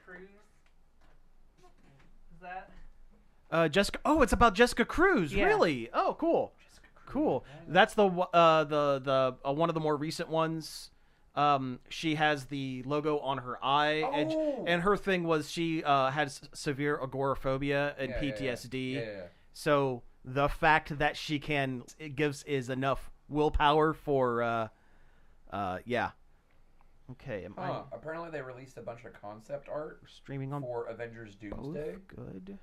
Cruz. Is that? Jessica. Oh, it's about Jessica Cruz. Yeah. Really? Oh, cool. Cool. That's the one of the more recent ones. She has the logo on her eye, and her thing was she had severe agoraphobia and PTSD. Yeah. So the fact that she can is enough willpower for yeah. Okay. Apparently they released a bunch of concept art Streaming on for Avengers Doomsday. Good.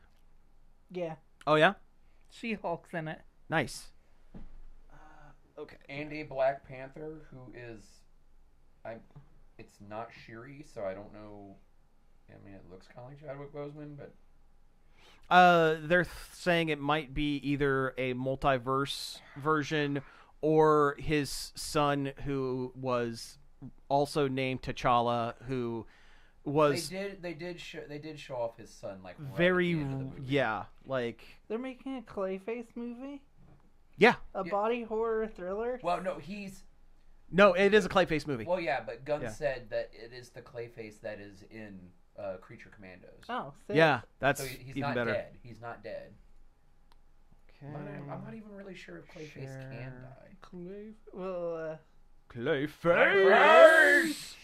Yeah. Oh yeah. She-Hulk's in it. Nice. Okay. And a Black Panther who is, it's not Shuri, so I don't know. I mean, it looks kind of like Chadwick Boseman, but they're saying it might be either a multiverse version or his son, who was also named T'Challa, who was they did show off his son like right very at the end of the movie. yeah, like They're making a Clayface movie? yeah. A body horror thriller? Well, no, No, it is a Clayface movie. well, yeah, but Gunn Yeah. said that it is the Clayface that is in Creature Commandos. Oh, sick. Yeah, that's So he's even not better. dead. He's not dead. Okay. I'm not even really sure if Clayface can die. Well, Clayface.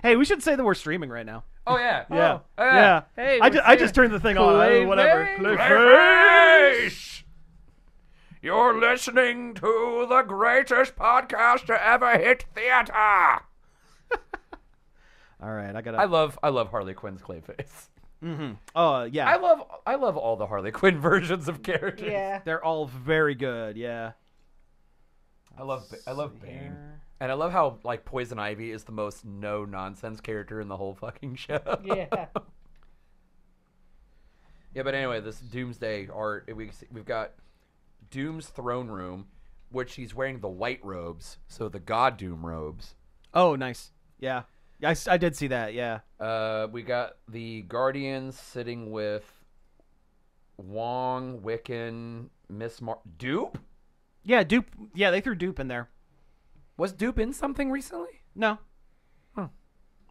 Hey, we should say that we're streaming right now. Oh yeah. Yeah. Oh, Yeah. Hey, I just turned the thing on. Whatever. Clayface! You're listening to the greatest podcast to ever hit theater. All right, I love Harley Quinn's Clayface. Mm-hmm. Oh yeah. I love all the Harley Quinn versions of characters. yeah. They're all very good. Yeah. I love Bane. And I love how like Poison Ivy is the most no nonsense character in the whole fucking show. Yeah. Yeah, but anyway, this Doomsday art, we've got Doom's throne room, which he's wearing the white robes, so the God Doom robes. Oh, nice. Yeah. I did see that. Yeah. We got the Guardians sitting with Wong, Wiccan, Dupe? Yeah. Dupe. Yeah, they threw Dupe in there. Was Dupe in something recently? No. Huh.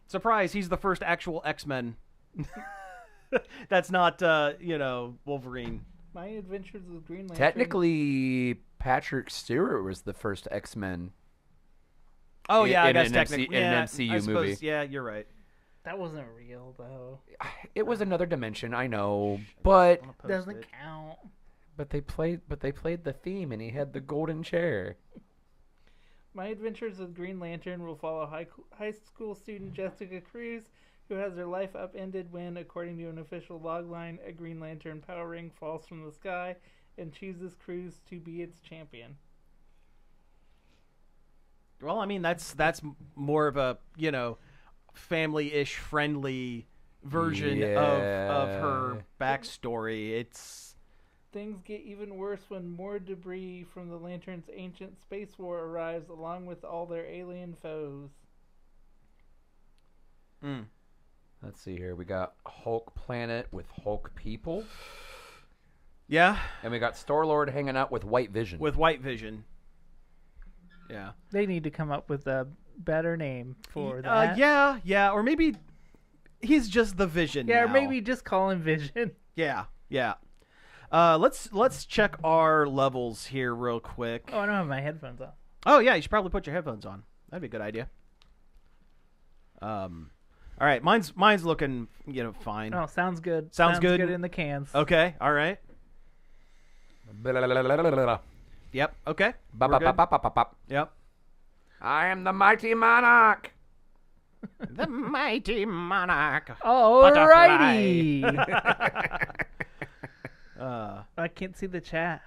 Surprise! He's the first actual X-Men. That's not Wolverine. My Adventures with Green Lantern. Technically, Patrick Stewart was the first X-Men. Oh yeah, I in guess an technically in an yeah, MCU I suppose, movie. Yeah, you're right. That wasn't real, though. It was another dimension, I know, but Doesn't count. they played the theme, and he had the golden chair. My Adventures with Green Lantern will follow high school student Jessica Cruz, who has her life upended when, according to an official logline, a Green Lantern power ring falls from the sky and chooses Cruz to be its champion. Well, I mean that's more of a family-ish friendly version of her backstory. It's Things get even worse when more debris from the Lantern's ancient space war arrives along with all their alien foes. Let's see here. We got Hulk Planet with Hulk People. yeah, And we got Star-Lord hanging out with White Vision. with White Vision. Yeah. They need to come up with a better name for that. Yeah, or maybe he's just the Vision. Yeah, or now. maybe just call him Vision. Yeah. Let's check our levels here real quick. Oh, I don't have my headphones on. Oh yeah, you should probably put your headphones on. That'd be a good idea. All right, mine's looking fine. Oh, sounds good. Sounds good. in the cans. Okay, all right. Yep. Okay. We're good. Yep. I am the mighty monarch. The mighty monarch. Alrighty. I can't see the chat.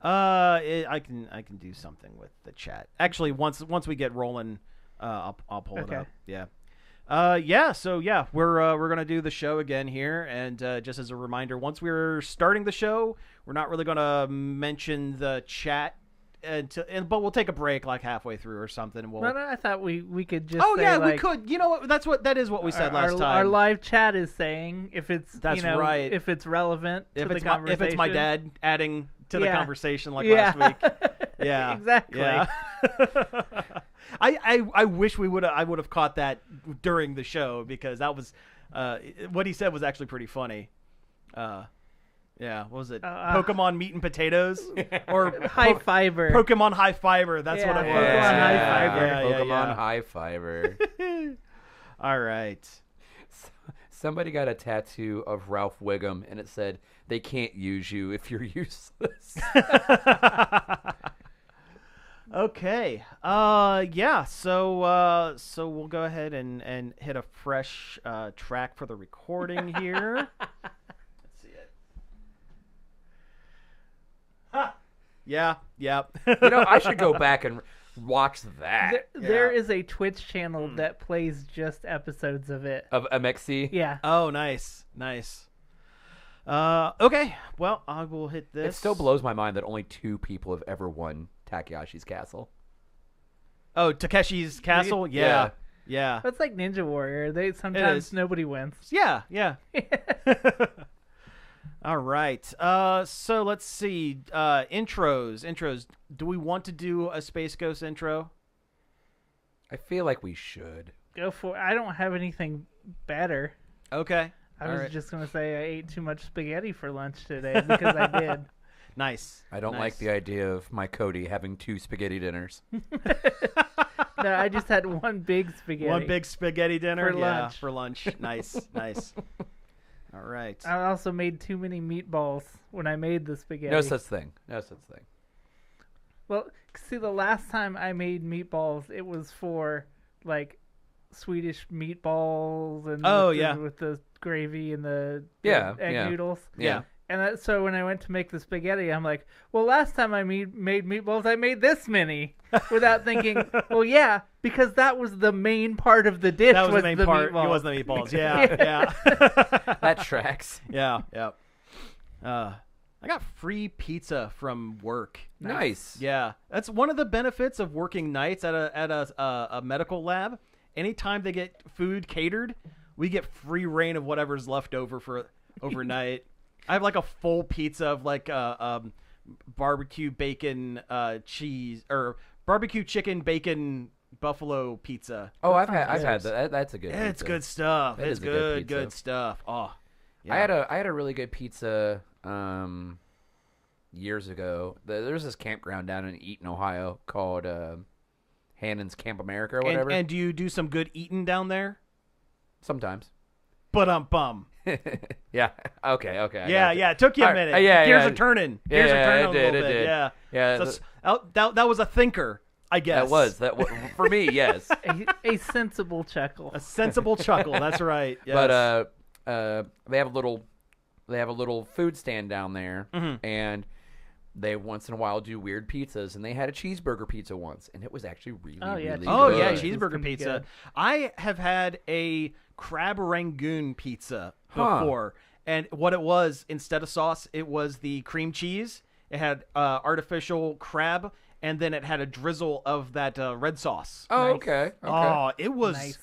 I can do something with the chat. Actually, once we get rolling, I'll pull it up. Yeah. So we're gonna do the show again here, and just as a reminder, once we're starting the show, we're not really gonna mention the chat but we'll take a break like halfway through or something. And we'll. No, I thought we could just. Oh say, yeah, like, we could. You know what? That is what we said last time. Our live chat is saying if it's right. if it's relevant to the conversation. If it's my dad adding to the conversation like Yeah. last week. Yeah. Exactly. Yeah. I wish I would have caught that during the show because that was what he said was actually pretty funny. Yeah, what was it? Pokemon meat and potatoes or high fiber. Pokemon high fiber. That's what it was. Pokemon high fiber. Pokemon high fiber. All right. Somebody got a tattoo of Ralph Wiggum, and it said, "They can't use you if you're useless." Okay. Yeah. So we'll go ahead and hit a fresh track for the recording here. Let's see it. Yeah. I should go back and watch that. There is a Twitch channel that plays just episodes of it. Of MXC? Yeah. Oh, nice. Okay. Well, I will hit this. It still blows my mind that only 2 people have ever won Takayashi's Castle. Oh, Takeshi's Castle? Yeah. That's like Ninja Warrior. Sometimes nobody wins. Yeah. All right. So let's see. Intros. Do we want to do a Space Ghost intro? I feel like we should. Go for it. I don't have anything better. Okay. I was just going to say I ate too much spaghetti for lunch today because I did. Nice. I don't like the idea of my Cody having 2 spaghetti dinners. No, I just had one big spaghetti. One big spaghetti dinner? For yeah, lunch. for lunch. Nice. All right. I also made too many meatballs when I made the spaghetti. No such thing. Well, see, the last time I made meatballs, it was for, like, Swedish meatballs and with the gravy and the egg noodles. Yeah. And so when I went to make the spaghetti, I'm like, well, last time I made meatballs, I made this many. Without thinking, well, yeah, because that was the main part of the dish. That was the main part. Meatballs. It was the meatballs. Yeah. That tracks. Yeah. I got free pizza from work. Nice. Yeah, that's one of the benefits of working nights at a medical lab. Anytime they get food catered, we get free reign of whatever's left over for overnight. I have like a full pizza of like barbecue bacon cheese or barbecue chicken bacon buffalo pizza. Oh, I've had that. That's a good. Yeah, it's good stuff. It's good stuff. Oh, yeah. I had a really good pizza years ago. There's this campground down in Eaton, Ohio called Hannon's Camp America or whatever. And do you do some good eating down there? Sometimes. But bum. Yeah. Okay. Yeah. It took you a minute. Gears are turning. Gears are turning a little bit. Yeah. Yeah. So that was a thinker, I guess. That was for me. Yes. a sensible chuckle. A sensible chuckle. That's right. Yes. But they have a little food stand down there, and they once in a while do weird pizzas, and they had a cheeseburger pizza once, and it was actually really good. Oh yeah, cheeseburger pizza. Good. I have had a crab rangoon pizza before, and what it was, instead of sauce, it was the cream cheese. It had artificial crab, and then it had a drizzle of that red sauce. Oh, okay. Oh, it was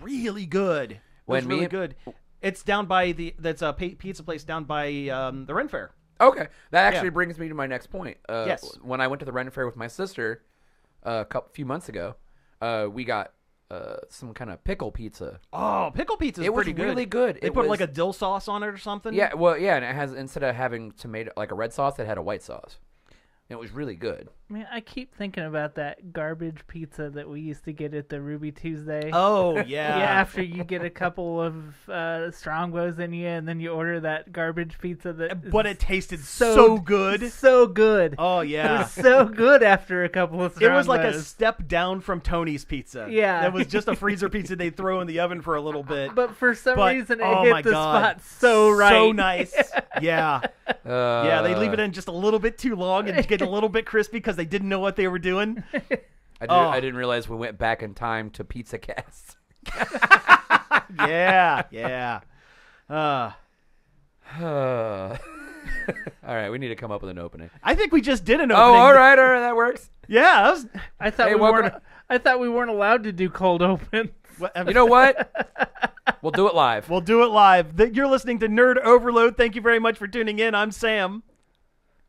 really good. It was really good. It's down by that's a pizza place down by the Ren Fair. Okay, that actually brings me to my next point. Yes. When I went to the Ren Fair with my sister a few months ago, we got some kind of pickle pizza. Oh, pickle pizza is pretty good. It was really good. They put like a dill sauce on it or something? Yeah, well, yeah, and it has, instead of having tomato, like a red sauce, it had a white sauce. And it was really good. Man, I keep thinking about that garbage pizza that we used to get at the Ruby Tuesday. Oh, yeah. Yeah, after you get a couple of Strongbows in you, and then you order that garbage pizza. But it tasted so good. So good. Oh, yeah. It was so good after a couple of Strongbows. It was like a step down from Tony's Pizza. Yeah. It was just a freezer pizza they'd throw in the oven for a little bit. But for some reason, it hit the spot so right. So nice. Yeah. Yeah, they leave it in just a little bit too long and get a little bit crispy because they didn't know what they were doing. I didn't realize we went back in time to Pizza Cast. Yeah. All right, we need to come up with an opening. I think we just did an Oh, opening. all right, that works. Yeah. I thought we weren't allowed to do cold opens. You know what? We'll do it live. You're listening to Nerd Overload. Thank you very much for tuning in. I'm Sam.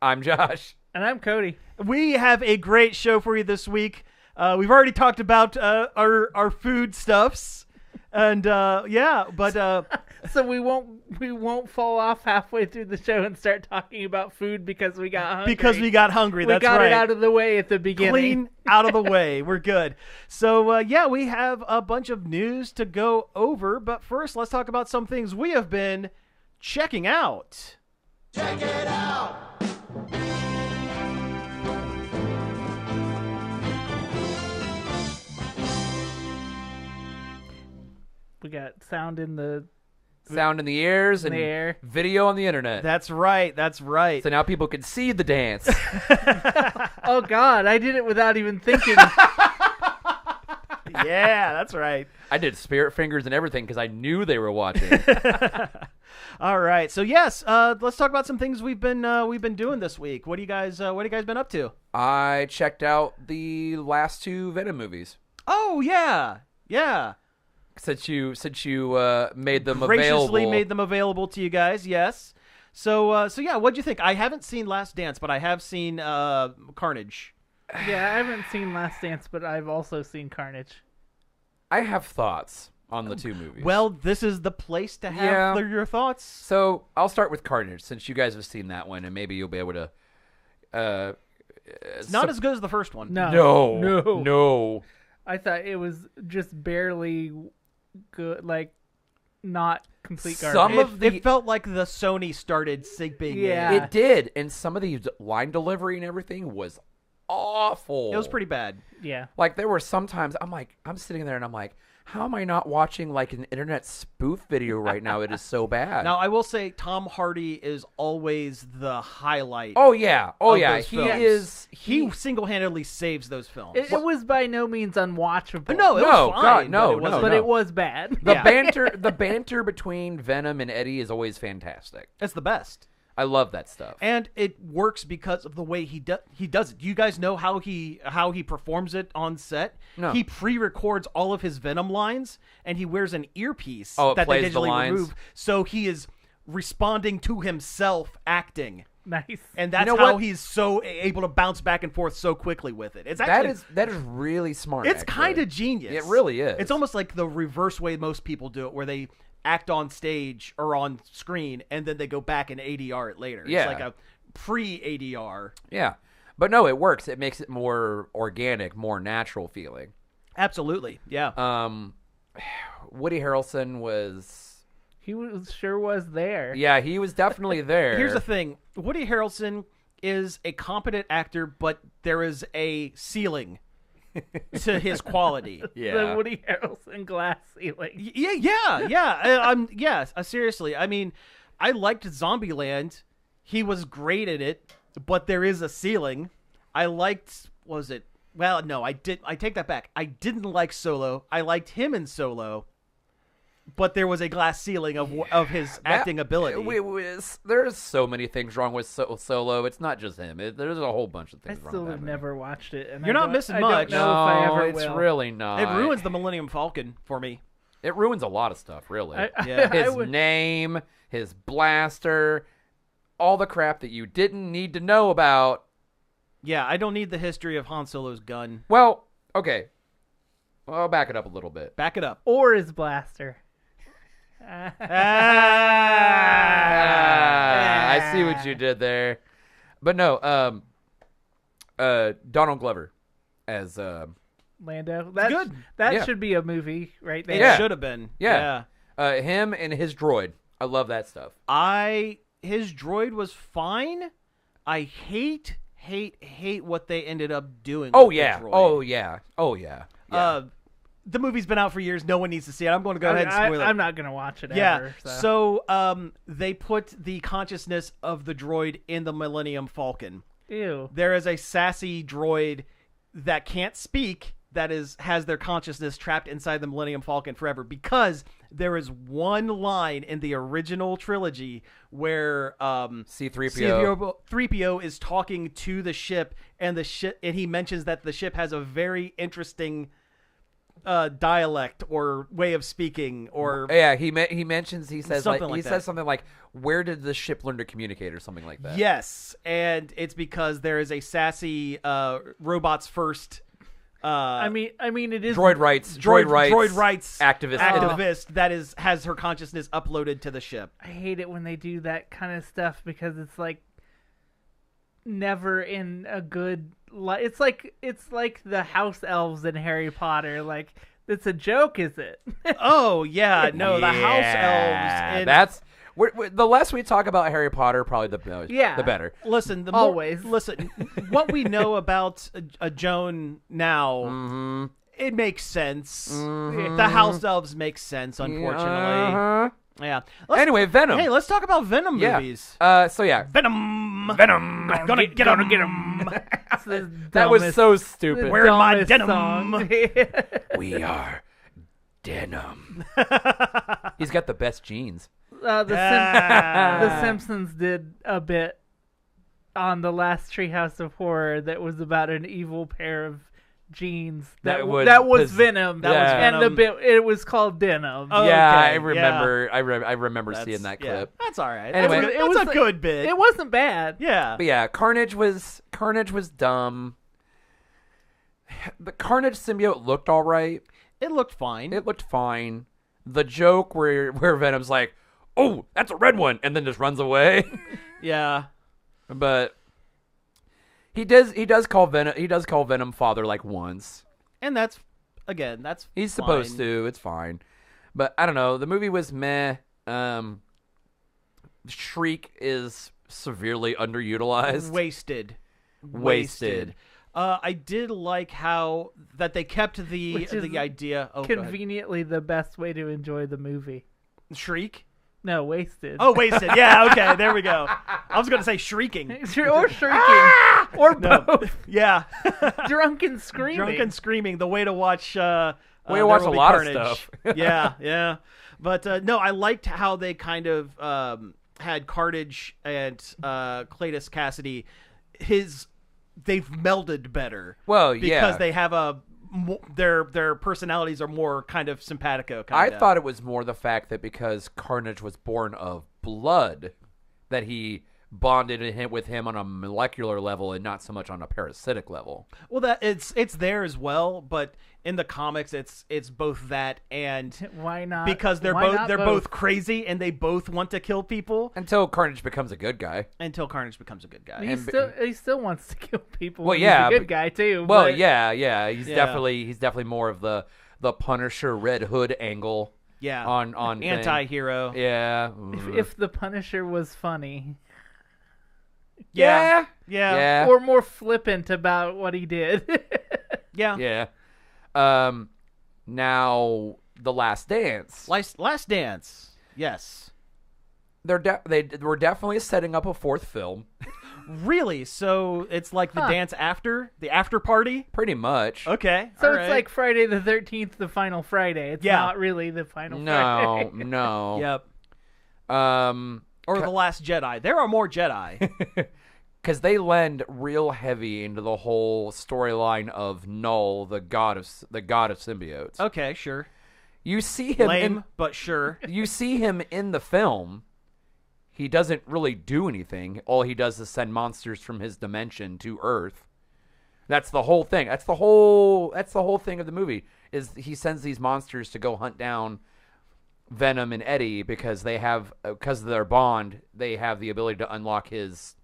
I'm Josh. And I'm Cody. We have a great show for you this week. We've already talked about our food stuffs, and So we won't fall off halfway through the show and start talking about food because we got hungry. because we got hungry. That's we got right. it out of the way at the beginning. Clean out of the way. We're good. So, we have a bunch of news to go over. But first, let's talk about some things we have been checking out. Check it out. We got sound in the ears and the air. video on the internet. That's right. That's right. So now people can see the dance. Oh God, I did it without even thinking. Yeah, that's right. I did spirit fingers and everything because I knew they were watching. All right. So yes, let's talk about some things we've been doing this week. What do you guys been up to? I checked out the last 2 Venom movies. Oh yeah, yeah. Since you made them Graciously available. made them available to you guys. Yes. So yeah, what'd you think? I haven't seen Last Dance, but I have seen Carnage. Yeah, I haven't seen Last Dance, but I've also seen Carnage. I have thoughts on the 2 movies. Well, this is the place to have your thoughts. So I'll start with Carnage since you guys have seen that one, and maybe you'll be able to. It's not as good as the first one. No. I thought it was just barely good, like not complete garbage. Some of It felt like the Sony started sipping. Yeah. It did, and some of the line delivery and everything was awful. It was pretty bad. Yeah. Like there were sometimes I'm sitting there and I'm like, how am I not watching like an internet spoof video right now? It is so bad. Now I will say Tom Hardy is always the highlight. Oh yeah. of He those films. is. He single-handedly saves those films. It was by no means unwatchable. No, it No, was fine. God, no, but it wasn't- but no. it was bad. The banter between Venom and Eddie is always fantastic. It's the best. I love that stuff. And it works because of the way he does it. Do you guys know how he performs it on set? No. He pre-records all of his Venom lines, and he wears an earpiece Oh, it that they plays the digitally lines? remove. So he is responding to himself acting, Nice. and that's You know how what? he's so able to bounce back and forth so quickly with it. It's actually that is really smart. it's actually. kind of genius. It really is. It's almost like the reverse way most people do it, where they act on stage or on screen, and then they go back and ADR it later. Yeah. It's like a pre-ADR. Yeah. But no, it works. It makes it more organic, more natural feeling. Absolutely, yeah. Woody Harrelson was He sure was there. yeah, he was definitely there. Here's the thing. Woody Harrelson is a competent actor, but there is a ceiling to his quality. Yeah. The Woody Harrelson glass ceiling. Seriously. I mean, I liked Zombieland. He was great at it, but there is a ceiling. I liked, I take that back. I didn't like Solo. I liked him in Solo, but there was a glass ceiling of his acting ability. There's so many things wrong with Solo. It's not just him. There's a whole bunch of I things wrong still with have that never watched it. And You're I not don't- missing I much. don't know if I No, ever it's will. really not. It ruins the Millennium Falcon for me. It ruins a lot of stuff, really. Yeah. I His would- name, his blaster, all the crap that you didn't need to know about. Yeah, I don't need the history of Han Solo's gun. Well, okay. I'll back it up a little bit. Back it up. Or his blaster. I see what you did there. But no, Donald Glover as Lando. That's good. That Yeah. should be a movie right there. It Yeah. should have been. Yeah. him and his droid. I love that stuff. His droid was fine. I hate what they ended up doing. Oh with the yeah. droid. Oh yeah. Oh yeah. Yeah. The movie's been out for years. No one needs to see it. I'm going to go ahead and spoil it. I'm not going to watch it Yeah. ever. So they put the consciousness of the droid in the Millennium Falcon. Ew. There is a sassy droid that can't speak that has their consciousness trapped inside the Millennium Falcon forever, because there is one line in the original trilogy where C-3PO. C-3PO is talking to the ship, and he mentions that the ship has a very interesting dialect or way of speaking, or Yeah, he mentions he says Something like he that. says something like, "Where did the ship learn to communicate?" or something like that. yes, and it's because there is a sassy robots first I mean, it is droid rights activist activist. that has her consciousness uploaded to the ship. I hate it when they do that kind of stuff because it's like never in a good light. It's like the house elves in Harry Potter. Like, it's a joke, is it? Oh yeah, no, the house elves. That's the less we talk about Harry Potter, probably the better. Listen, Always. Listen, what we know about a Joan now, it makes sense. The house elves make sense, unfortunately. Yeah. Anyway, Venom. Hey, let's talk about Venom movies. Venom. Gonna get him. That was so stupid. Where my denim? Song. We are denim. He's got the best jeans. The Simpsons did a bit on the last Treehouse of Horror that was about an evil pair of jeans that was Venom. And the bit it was called Denim. Oh, yeah, okay. I remember. I remember seeing that clip. That's all right. Anyway, that's a good bit. It wasn't bad. Yeah. But yeah, Carnage was dumb. The Carnage symbiote looked all right. It looked fine. It looked fine. The joke where Venom's like, "Oh, that's a red one," and then just runs away. Yeah. But he does call Venom father like once. And that's he's fine. supposed to. It's fine. But I don't know. The movie was meh. Shriek is severely underutilized. Wasted. I did like how that they kept the idea. Oh, Conveniently, the best way to enjoy the movie. Shriek. No, wasted. Oh, wasted. Yeah, okay, there we go. I was going to say shrieking. Or shrieking. Or both. Yeah. Drunken screaming. The way to watch way to watch a lot Carnage. of stuff. Yeah. But no, I liked how they kind of had Carnage and Cletus Cassidy. They've melded better. Well, yeah. Because they have their personalities are more kind of simpatico. I thought it was more the fact that because Carnage was born of blood, that he bonded with him on a molecular level and not so much on a parasitic level. Well, that it's there as well, but in the comics, it's both that and why not? Because they're both crazy and they both want to kill people until Carnage becomes a good guy. He still wants to kill people. Well, yeah, he's a good guy too. Well, but... yeah. He's definitely more of the Punisher Red Hood angle. Yeah, on anti-hero. Yeah. If the Punisher was funny. Yeah. Or more flippant about what he did. Yeah. Now The Last Dance. Last Dance. Yes. They were definitely setting up a fourth film. Really? So it's like the dance after the after party? Pretty much. Okay. So it's like Friday the 13th, the final Friday. It's not really the final Friday. No. Yep. Or The Last Jedi. There are more Jedi. Because they lend real heavy into the whole storyline of Null, the god of symbiotes. Okay, sure. You see him but sure. You see him in the film. He doesn't really do anything. All he does is send monsters from his dimension to Earth. That's the whole thing. That's the whole thing of the movie. Is he sends these monsters to go hunt down Venom and Eddie because of their bond, they have the ability to unlock his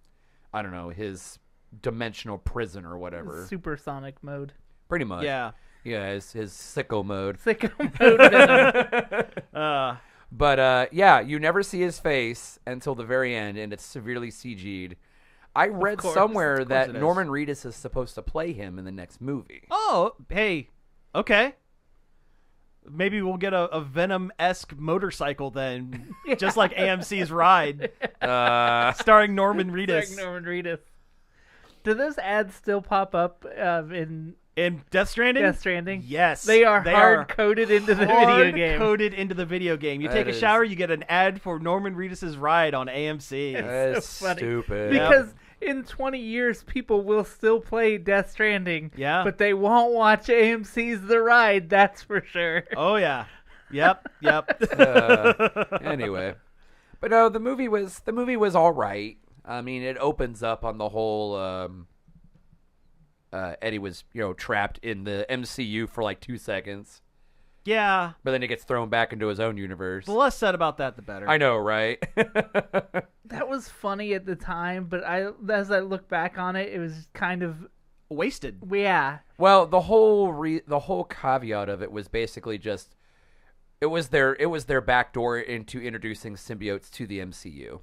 dimensional prison or whatever. Supersonic mode. Pretty much. Yeah. Yeah, his sicko mode. Sicko mode Venom. But you never see his face until the very end, and it's severely CG'd. I read somewhere that Norman Reedus is supposed to play him in the next movie. Oh, hey. Okay. Maybe we'll get a Venom-esque motorcycle then, just like AMC's Ride, starring Norman Reedus. Do those ads still pop up in Death Stranding? Death Stranding? Yes. They are hard-coded into the video game. Hard-coded into the video game. You take a shower, you get an ad for Norman Reedus' Ride on AMC. That's so funny. stupid. Because in 20 years, people will still play Death Stranding. Yeah. But they won't watch AMC's The Ride, that's for sure. Oh, yeah. Yep. Anyway. But no, the movie was all right. I mean, it opens up on the whole Eddie was trapped in the MCU for like 2 seconds, Yeah. but then he gets thrown back into his own universe. The less said about that, the better. I know, right? That was funny at the time, but as I look back on it, it was kind of Wasted. yeah. Well, the whole caveat of it was basically just it was their backdoor into introducing symbiotes to the MCU,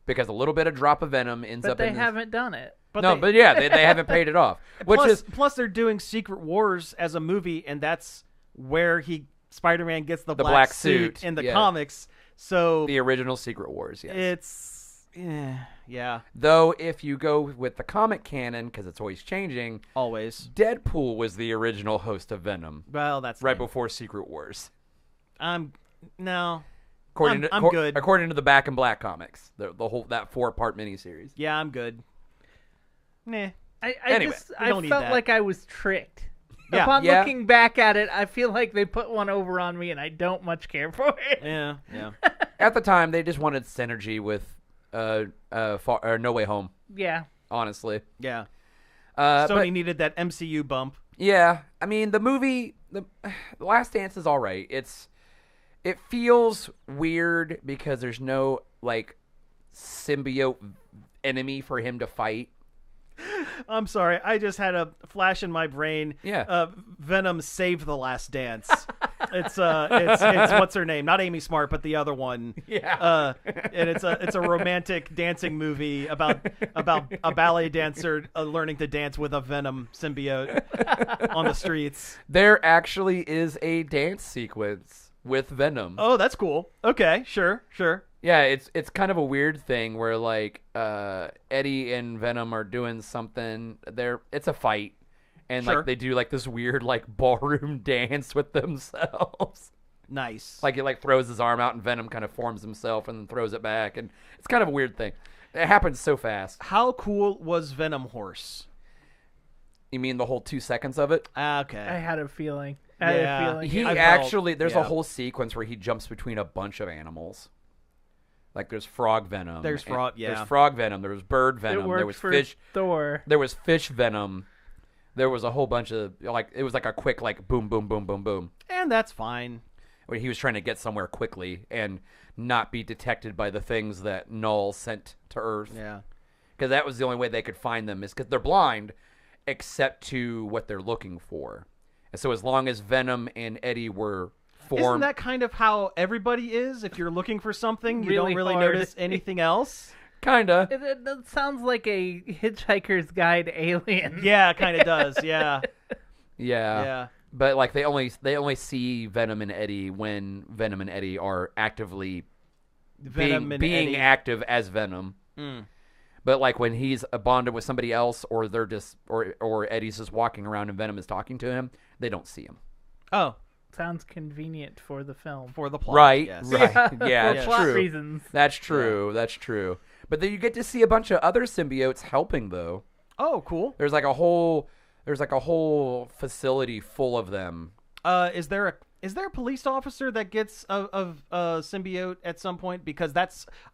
because a little bit of drop of Venom ends But up they in haven't done it. But they haven't paid it off, which plus they're doing Secret Wars as a movie, and that's where Spider-Man gets the black suit suit, in the yeah. comics. So the original Secret Wars. Yes. it's yeah, Though if you go with the comic canon, because it's always changing, always. Deadpool was the original host of Venom Well, that's right lame. before Secret Wars. No. I'm good. According to the Back in Black comics, the whole that 4-part miniseries. Yeah, I'm good. Nah. Anyway, I don't need felt that. like I was tricked. Yeah. Upon Yeah. looking back at it, I feel like they put one over on me, and I don't much care for it. Yeah. At the time, they just wanted synergy with No Way Home. Yeah. Honestly, Yeah. but Sony needed that MCU bump. yeah, I mean the movie, the Last Dance is all right. It feels weird because there's no like symbiote enemy for him to fight. I'm sorry. I just had a flash in my brain. Yeah. Venom Save the Last Dance. it's what's her name? Not Amy Smart, but the other one. Yeah. And it's a romantic dancing movie about a ballet dancer learning to dance with a Venom symbiote on the streets. There actually is a dance sequence with Venom. Oh, that's cool. Okay, sure. Yeah, it's kind of a weird thing where like Eddie and Venom are doing something. It's a fight, and Sure. like they do like this weird like ballroom dance with themselves. Nice. Like he like throws his arm out and Venom kind of forms himself and then throws it back, and it's kind of a weird thing. It happens so fast. How cool was Venom Horse? You mean the whole 2 seconds of it? Okay. I had a feeling. Yeah. He I felt- actually there's yeah. a whole sequence where he jumps between a bunch of animals. Like there's frog venom. There's and- frog- yeah. There's frog venom. There was bird It venom. worked There was for fish. Thor. There was fish venom. There was a whole bunch of like it was like a quick like boom boom boom boom boom. And that's fine. Where he was trying to get somewhere quickly and not be detected by the things that Null sent to Earth. Yeah. Because that was the only way they could find them is because they're blind, except to what they're looking for. And so as long as Venom and Eddie were Isn't formed, that kind of how everybody is? If you're looking for something, you Really don't really hard. notice anything else. kinda. It sounds like a Hitchhiker's Guide alien. Yeah, it kind of does. Yeah. Yeah. But like they only see Venom and Eddie when Venom and Eddie are actively Venom and being Eddie. active as Venom. Mm. But like when he's bonded with somebody else, or they're just or Eddie's just walking around and Venom is talking to him, they don't see him. Oh, Sounds convenient for the film. for the plot. Right? Yes. Right. Yeah, for that's plot true. reasons. That's true. That's true. But then you get to see a bunch of other symbiotes helping though. Oh, cool. There's like a whole facility full of them. Is there a police officer that gets a symbiote at some point? Because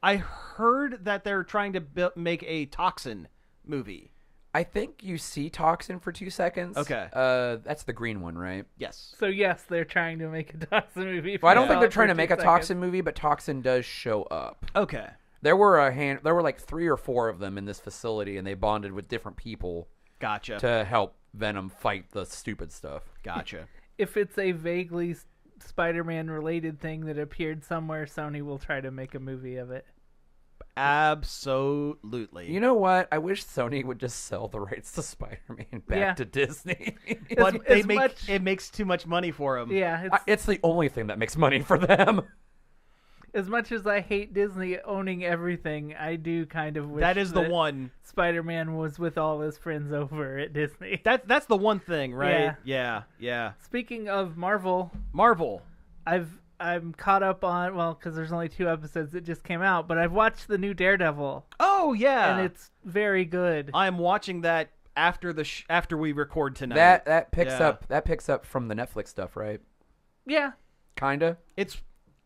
I heard that they're trying to make a Toxin movie. I think you see Toxin for 2 seconds. Okay. That's the green one, right? Yes. So yes, they're trying to make a Toxin movie. Well, I don't for think they're for trying to 2 make a seconds. Toxin movie, but Toxin does show up. Okay. There were like 3 or 4 of them in this facility, and they bonded with different people Gotcha. to help Venom fight the stupid stuff. Gotcha. If it's a vaguely Spider-Man related thing that appeared somewhere, Sony will try to make a movie of it. Absolutely. You know what? I wish Sony would just sell the rights to Spider-Man back Yeah. to Disney. but as much- it makes too much money for them. Yeah, It's the only thing that makes money for them. as much as I hate Disney owning everything, I do kind of wish That is the one. Spider-Man was with all his friends over at Disney. That's the one thing, right? Yeah. Speaking of Marvel, Marvel. I'm caught up on, well, because there's only 2 episodes that just came out, but I've watched the new Daredevil, Oh yeah. and it's very good. I'm watching that after after we record tonight. That picks Yeah. up from the Netflix stuff, right? Yeah, Kinda.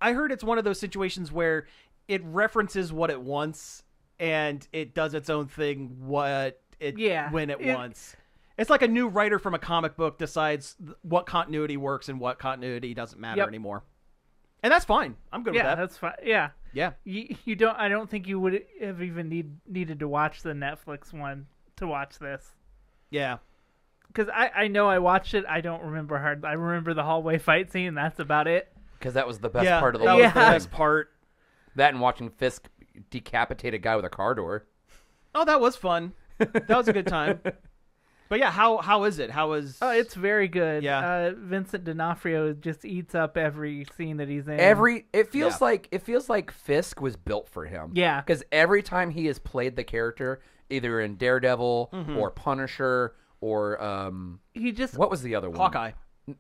I heard it's one of those situations where it references what it wants and it does its own thing when it wants. It's like a new writer from a comic book decides what continuity works and what continuity doesn't matter Yep. anymore. And that's fine. I'm good with Yeah, that. that's fine. Yeah. Yeah. You don't. I don't think you would have even needed to watch the Netflix one to watch this. Yeah. Because I know I watched it. I don't remember I remember the hallway fight scene. That's about it. Because that was the best Yeah, part of the that whole was the thing. best part. That and watching Fisk decapitate a guy with a car door. Oh, that was fun. That was a good time. But yeah, how is it? How is? Oh, it's very good. Yeah. Vincent D'Onofrio just eats up every scene that he's in. It feels like Fisk was built for him. Yeah. Because every time he has played the character, either in Daredevil or Punisher or he just what was the other one?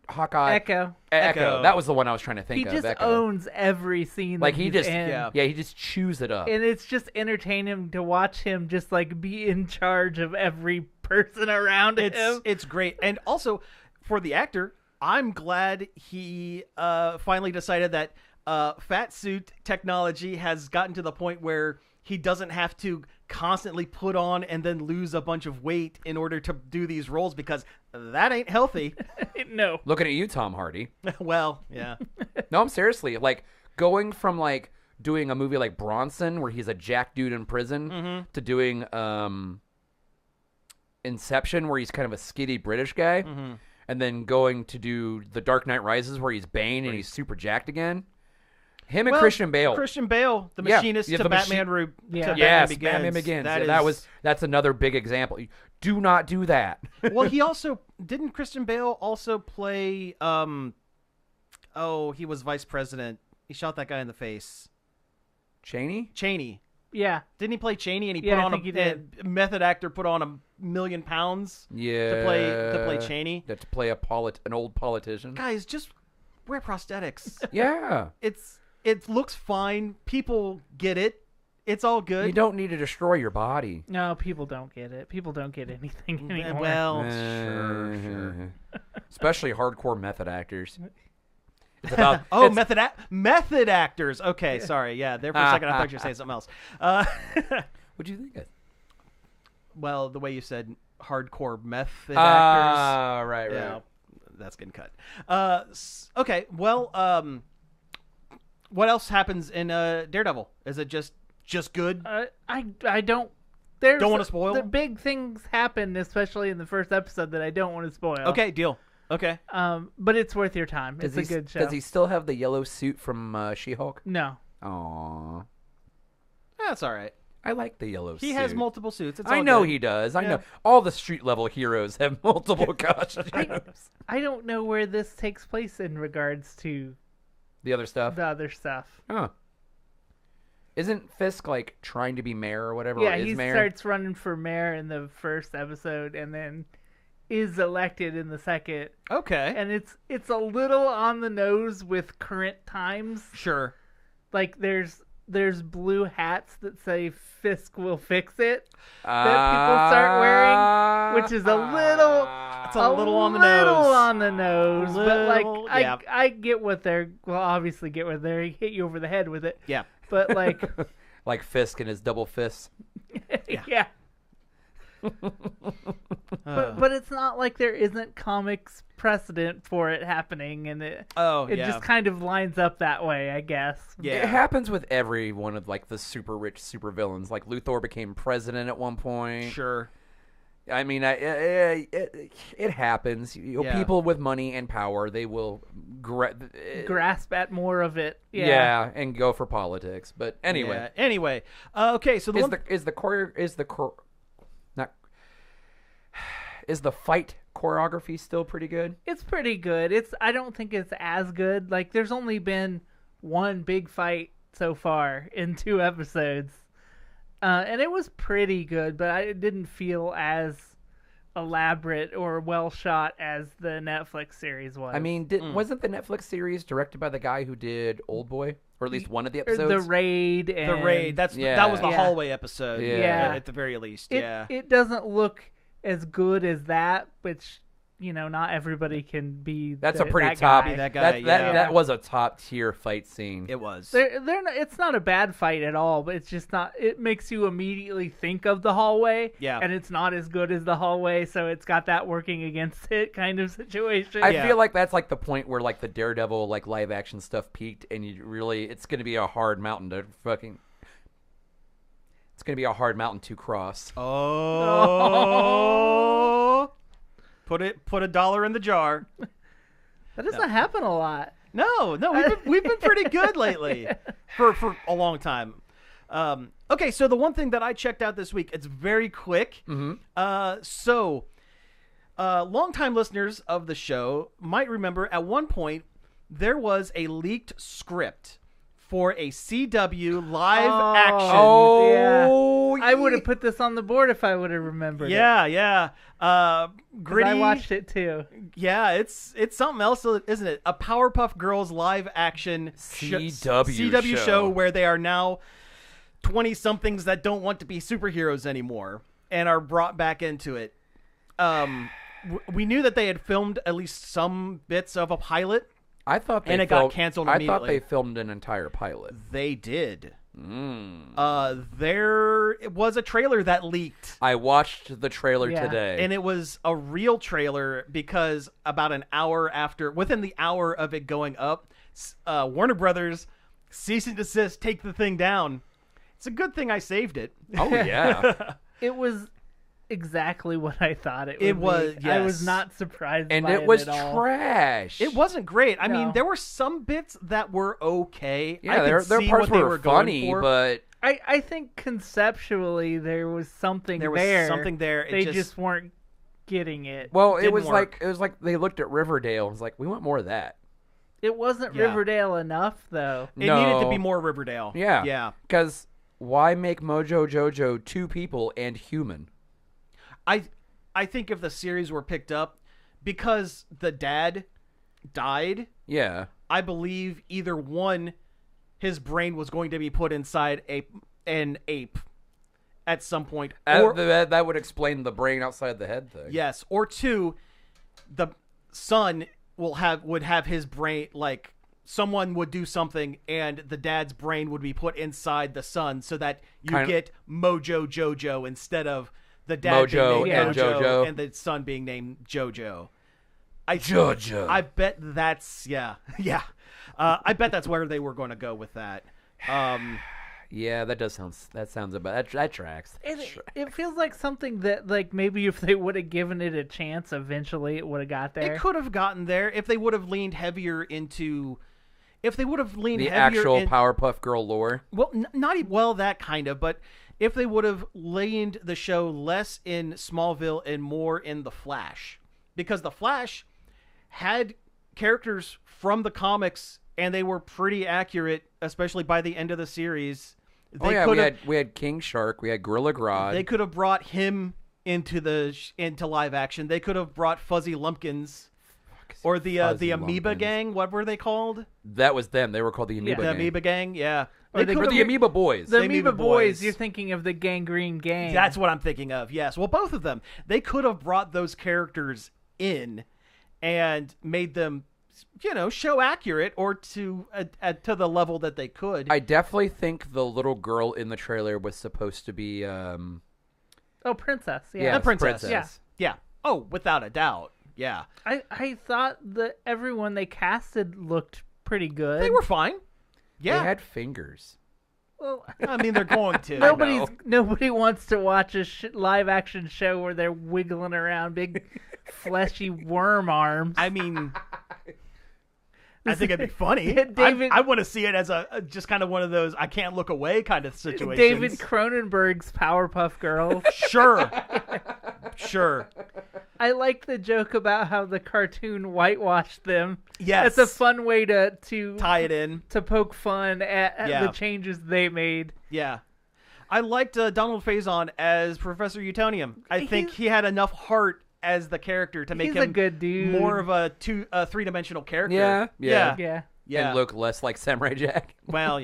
Hawkeye. Echo. Echo. That was the one I was trying to think He of. just Echo. owns every scene. Like that he he's just in. he just chews it up. And it's just entertaining to watch him just like be in charge of every person around him. It's great. And also for the actor, I'm glad he finally decided that fat suit technology has gotten to the point where he doesn't have to constantly put on and then lose a bunch of weight in order to do these roles, because that ain't healthy. No. Looking at you, Tom Hardy. Well, yeah. No, I'm seriously like going from like doing a movie like Bronson where he's a jack dude in prison to doing Inception where he's kind of a skitty British guy, and then going to do The Dark Knight Rises where he's Bane and he's super jacked again. Him and Well, Christian Bale. Christian Bale, the Yeah, machinist yeah, to the Batman. Yeah. Yes, Begins. Batman Begins. That is- That's another big example. Do not do that. Well, he also didn't Christian Bale also play he was vice president. He shot that guy in the face. Cheney. Yeah. Didn't he play Cheney? And he Yeah, put I on think he did. a method actor put on $1 million Yeah. to play Cheney. To play an old politician. Guys, just wear prosthetics. Yeah. It looks fine. People get it. It's all good. You don't need to destroy your body. No, people don't get it. People don't get anything anymore. Well, sure. Especially hardcore method actors. It's about Oh, it's- method actors. Okay, sorry. Yeah, there for a second I thought you were saying something else. What'd you think of? Well, the way you said hardcore method actors. Ah, right. Yeah, that's getting cut. Okay, well, what else happens in Daredevil? Is it just good? I don't. There's Don't wanna spoil? The big things happen, especially in the first episode, that I don't want to spoil. Okay, deal. Okay. But it's worth your time. It's a good show. Does he still have the yellow suit from She-Hulk? No. Aw. That's all right. I like the yellow suit. He has multiple suits. It's I all know good. he does. I Yeah. know. All the street-level heroes have multiple costumes. I don't know where this takes place in regards to The other stuff? the other stuff. Huh. Isn't Fisk, like, trying to be mayor or whatever? Yeah, or is he mayor? starts running for mayor in the first episode, and then is elected in the second. Okay. And it's a little on the nose with current times. Sure. Like there's blue hats that say Fisk will fix it that people start wearing, which is a little It's a little on the little nose. on the nose, but like Little- yeah. I get what they're obviously get what they're hit you over the head with it. Yeah. But like Like Fisk and his double fists. yeah. But it's not like there isn't comics precedent for it happening, and it just kind of lines up that way, I guess. It Yeah. happens with every one of, like, the super rich supervillains. Like, Luthor became president at one point. Sure. I mean, it happens. You know, Yeah. people with money and power, they will Grasp at more of it. yeah, and go for politics. But anyway, Yeah. Anyway. Okay. So is the fight choreography still pretty good? It's pretty good. I don't think it's as good. Like there's only been one big fight so far in 2 episodes. And it was pretty good, but it didn't feel as elaborate or well shot as the Netflix series was. I mean, wasn't the Netflix series directed by the guy who did Old Boy, or at least one of the Or episodes? The Raid. And the raid. That was the Yeah. hallway episode. Yeah. At the very least. It, yeah. it doesn't look as good as that, which not everybody can be. That's a pretty that top. guy. That guy, That was a top tier fight scene. It was. They're not, it's not a bad fight at all, but it's just not. It makes you immediately think of the hallway. Yeah. And it's not as good as the hallway, so it's got that working against it kind of situation. I Yeah. feel like that's like the point where like the Daredevil like live action stuff peaked, and it's going to be a hard mountain to fucking. It's going to be a hard mountain to cross. Oh. Put $1 in the jar. That doesn't happen a lot. No, we've been pretty good lately for a long time. Okay, so the one thing that I checked out this week, it's very quick. Longtime listeners of the show might remember at one point there was a leaked script for a CW live action. Oh, I would have put this on the board if I would have remembered. Yeah. 'Cause Gritty. I watched it too. Yeah, it's something else, isn't it? A Powerpuff Girls live action CW show where they are now 20-somethings that don't want to be superheroes anymore and are brought back into it. We knew that they had filmed at least some bits of a pilot. I thought And it got canceled I thought immediately. they filmed an entire pilot. They did. There was a trailer that leaked. I watched the trailer Yeah. today. And it was a real trailer because about within the hour of it going up, Warner Brothers cease and desist, take the thing down. It's a good thing I saved it. Oh yeah. It was exactly what I thought it would It was, be. I yes. was not surprised And by it was at all. trash. It wasn't great. I mean, No. there were some bits that were okay. Yeah, I could their see parts what they were going funny, for. but I think conceptually there was something There was something there. It They just- just weren't getting it. well, it Didn't was work. like they looked at Riverdale and was like, we want more of that. It wasn't Yeah. Riverdale enough, though. It needed to be more Riverdale. Yeah. Yeah. Because why make Mojo Jojo two people and human? I think if the series were picked up, because the dad died, Yeah. I believe either one, his brain was going to be put inside an ape at some point. Or, That would explain the brain outside the head thing. yes. Or two, the son would have his brain, like someone would do something and the dad's brain would be put inside the son so that you get Mojo Jojo instead of the dad Mojo being named and Mojo Jojo. and the son being named Jojo. Jojo. I bet that's yeah. I bet that's where they were going to go with that. Yeah, that sounds about that tracks. It feels like something that, like, maybe if they would have given it a chance, eventually it would have got there. It could have gotten there if they would have leaned heavier into. If they would have leaned The heavier actual in, Powerpuff Girl lore. well, not that kind of, but if they would have leaned the show less in Smallville and more in the Flash, because the Flash had characters from the comics and they were pretty accurate, especially by the end of the series. We had King Shark, we had Gorilla Grodd. They could have brought him into live action. They could have brought Fuzzy Lumpkins or the Fuzzy Amoeba Lumpkins. Gang. What were they called? That was them. They were called the Amoeba The Gang. Amoeba Gang. Yeah. Or They they could Or have- the Amoeba Boys. the the Amoeba Amoeba Boys, Boys. you're thinking of the Gangrene Gang. That's what I'm thinking of. Yes. Well, both of them. They could have brought those characters in and made them, show accurate or to the level that they could. I definitely think the little girl in the trailer was supposed to be Princess. Yeah. yeah, The princess. Yeah. Yeah. Oh, without a doubt. Yeah. I thought that everyone they casted looked pretty good. They were fine. They Yeah. had fingers. Well, I mean, they're going to. nobody wants to watch a live action show where they're wiggling around big fleshy worm arms. I mean, I think it'd be funny. Yeah, David- I want to see it as a just kind of one of those I can't look away kind of situations. David Cronenberg's Powerpuff Girls. Sure. Sure. I like the joke about how the cartoon whitewashed them. Yes. That's a fun way to Tie it in. to poke fun at Yeah. the changes they made. Yeah. I liked Donald Faison as Professor Utonium. I think he had enough heart as the character to make He's him a good dude. more of a three-dimensional character. Yeah, yeah. Yeah. Yeah. And look less like Samurai Jack. Well,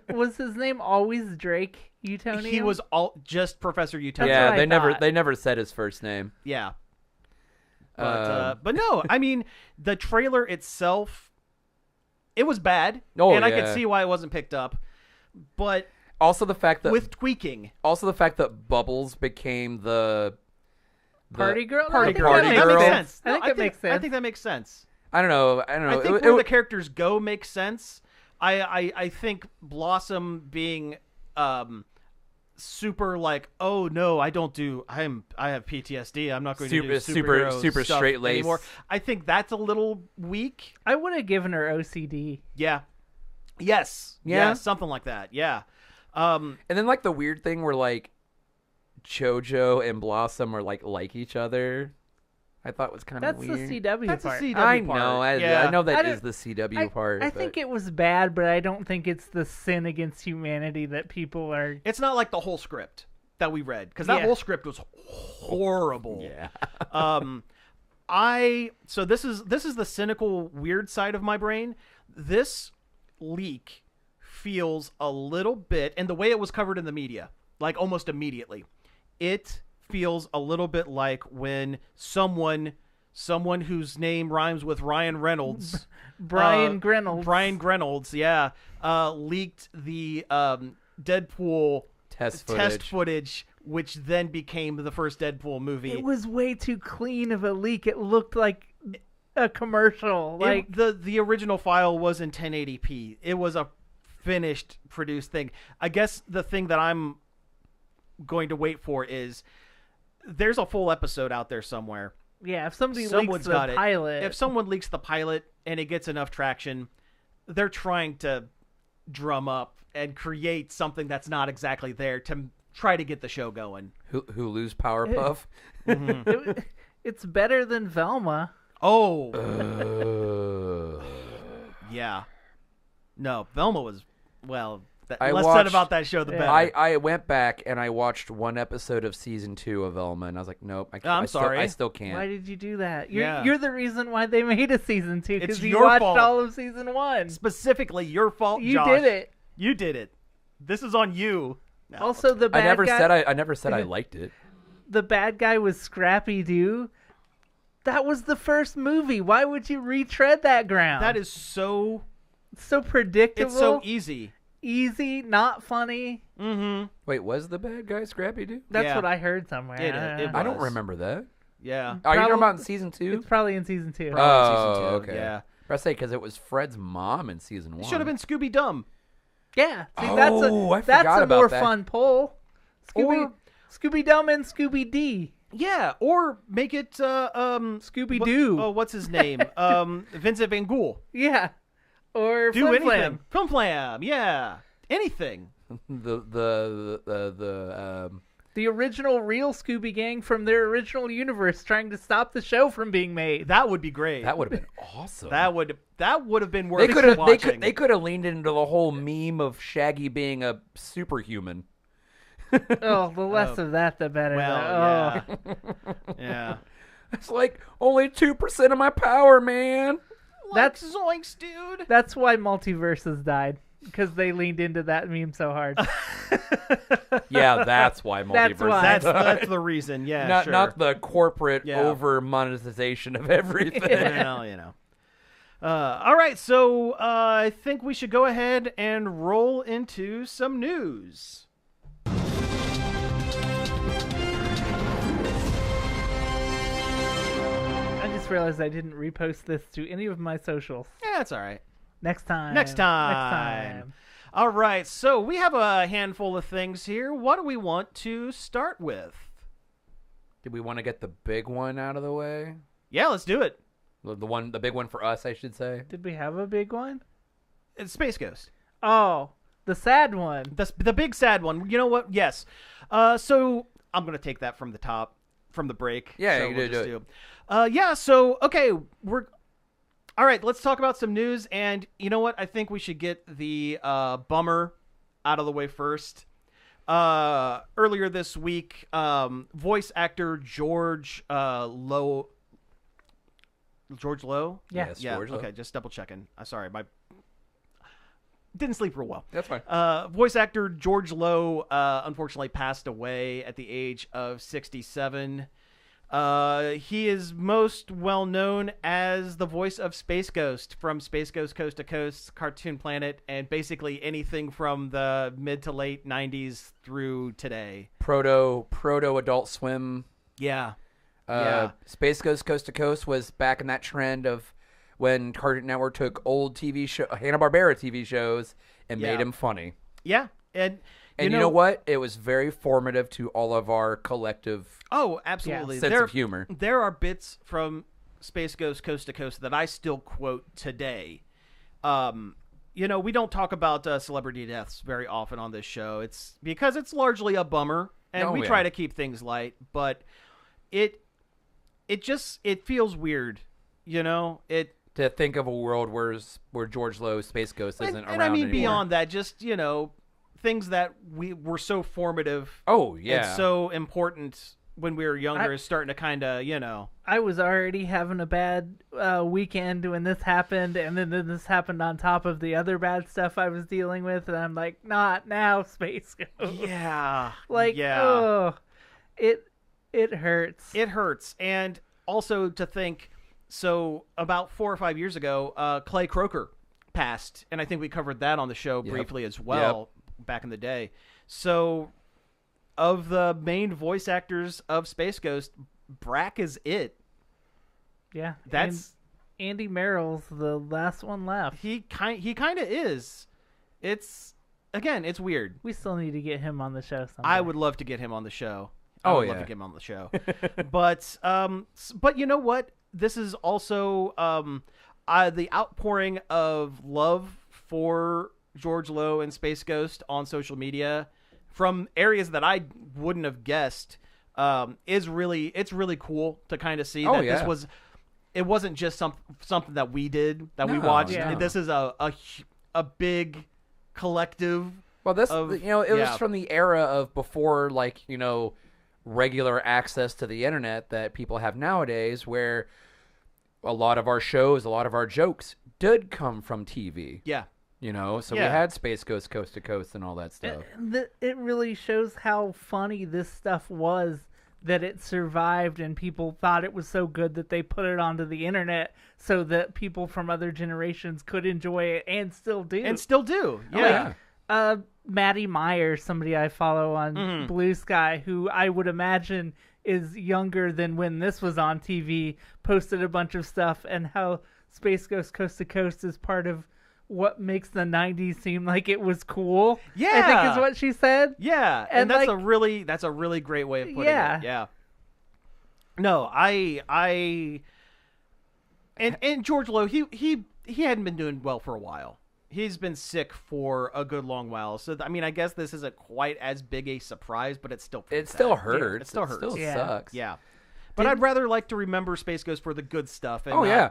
Was his name always Drake Utonium? he was all just Professor Utonium. That's Yeah, what I they thought. never said his first name. Yeah. But no, I mean, the trailer itself, it was bad, and I could see why it wasn't picked up. But also the fact that with tweaking, Bubbles became the party girl. Party No, I think girl. that makes That makes sense. sense. I think it makes sense. I think that makes sense. I don't know. I think where the characters go makes sense. I think Blossom being super like, oh no, I have PTSD. I'm not going to do super stuff straight laced anymore. I think that's a little weak. I would have given her OCD. Yeah. Yes. Yeah? Something like that. Yeah. And then like the weird thing where like JoJo and Blossom are like each other. I thought was kind of That's weird. the CW That's part. a CW I part. know. Yeah. I know that I is the CW I, part. I but- think it was bad, but I don't think it's the sin against humanity that people are. It's not like the whole script that we read, because that Yeah. whole script was horrible. Yeah. So this is the cynical weird side of my brain. This leak feels a little bit, and the way it was covered in the media, like almost immediately, it feels a little bit like when someone whose name rhymes with Ryan Reynolds, Brian Reynolds, yeah, leaked the Deadpool Test footage, which then became the first Deadpool movie. It was way too clean of a leak. It looked like a commercial. Like the original file was in 1080p. It was a finished, produced thing. I guess the thing that I'm going to wait for is there's a full episode out there somewhere. yeah, if somebody Someone's leaks the got it. pilot, If someone leaks the pilot and it gets enough traction, they're trying to drum up and create something that's not exactly there to try to get the show going. Hulu's Powerpuff. it's better than Velma. Oh, yeah. No, Velma was, well, I less said watched- about that show, the better. I went back and I watched one episode of season 2 of Velma, and I was like, nope, I can't. I'm sorry. I still can't. Why did you do that? Yeah. You're the reason why they made a season 2 It's because you your watched fault. all of season 1. Specifically, your fault, You Josh. did it. You did it. This is on you. No. Also, the I bad never guy, said I never said I liked it. the bad guy was Scrappy Doo. That was the first movie. Why would you retread that ground? That is so. so predictable. It's so easy. easy, not funny. Mm-hmm. Wait, was the bad guy Scrappy Doo? That's Yeah. what I heard somewhere. It I don't was. remember that. Yeah. Are you talking Probably- about in season 2? It's probably in season 2. Oh, season 2, okay. yeah. I say because it was Fred's mom in season 1. It should have been Scooby Dum. Yeah, see, Oh, I that's forgot a more about that. fun poll. Or- Scooby Dum and Scooby D. Yeah, or make it Scooby Doo. Oh, what's his name? Vincent Van Gogh. Yeah, or Do Flim anything. Flam. Flim Flam. Yeah, anything. the The original real Scooby Gang from their original universe trying to stop the show from being made. That would be great. that would have been awesome. That would have been worth they could have watching. they could have leaned into the whole meme of Shaggy being a superhuman. Oh, the less of that, the better. Well, Oh. yeah. It's like only 2% of my power, man. That's zoinks, dude. That's why Multiverses died, because they leaned into that meme so hard. Yeah, that's why That's multiverse. why. That's the reason. Yeah, not sure. not the corporate Yeah. over monetization of everything. Well, you know. All right, so I think we should go ahead and roll into some news. I just realized I didn't repost this to any of my socials. Yeah, that's all right. Next time. Next time. All right, so we have a handful of things here. What do we want to start with? Did we want to get the big one out of the way? Yeah, let's do it. The big one for us, I should say. Did we have a big one? It's Space Ghost. Oh, the sad one. The big sad one. You know what? Yes. So I'm gonna take that from the top, from the break. Yeah, so you we'll do just it. Yeah. So okay, all right. Let's talk about some news. And you know what? I think we should get the bummer out of the way first. Earlier this week, voice actor George Lowe. George Lowe? Yes, Yeah. George Lowe. Okay, just double checking. Sorry, my didn't sleep real well. That's fine. Voice actor George Lowe unfortunately passed away at the age of 67. He is most well known as the voice of Space Ghost from Space Ghost Coast to Coast, Cartoon Planet, and basically anything from the mid to late 90s through today. Proto Adult Swim. Yeah. Space Ghost Coast to Coast was back in that trend of when Cartoon Network took old Hanna-Barbera TV shows and made them funny. Yeah. And you know what? It was very formative to all of our collective absolutely. sense of humor. There are bits from Space Ghost Coast to Coast that I still quote today. We don't talk about celebrity deaths very often on this show. It's because it's largely a bummer, and we try to keep things light, but it feels weird, to think of a world where George Lowe's Space Ghost isn't around and I mean anymore. beyond that, just things that we were so formative. Oh yeah, and so important when we were younger is starting to kind of I was already having a bad weekend when this happened, and then this happened on top of the other bad stuff I was dealing with, and I'm like, not now, Space Ghost. Yeah, oh, it hurts. It hurts, and also to think. So about 4 or 5 years ago, Clay Croker passed, and I think we covered that on the show briefly as well back in the day. So of the main voice actors of Space Ghost, Brak is it. Yeah, that's Andy Merrill's the last one left. He kind of is. It's weird. We still need to get him on the show someday. I would love to get him on the show. I would love to get him on the show. But you know what? This is also the outpouring of love for George Lowe and Space Ghost on social media from areas that I wouldn't have guessed. It's really cool to kind of see that it wasn't just something that we did we watched. Yeah. This is a big collective. Well, this was from the era of before regular access to the internet that people have nowadays, where a lot of our shows, a lot of our jokes did come from TV. Yeah. So we had Space Ghost Coast to Coast and all that stuff. It really shows how funny this stuff was, that it survived and people thought it was so good that they put it onto the internet so that people from other generations could enjoy it and still do. Yeah. Maddie Meyer, somebody I follow on Blue Sky, who I would imagine is younger than when this was on TV, posted a bunch of stuff and how Space Ghost Coast to Coast is part of what makes the 90s seem like it was cool. Yeah. I think is what she said. Yeah. And that's a really great way of putting it. Yeah. No, and George Lowe, he hadn't been doing well for a while. He's been sick for a good long while. So, I mean, I guess this isn't quite as big a surprise, but it's still It still hurts. It still hurts. It still sucks. Yeah. But I'd rather like to remember Space Ghost for the good stuff. And I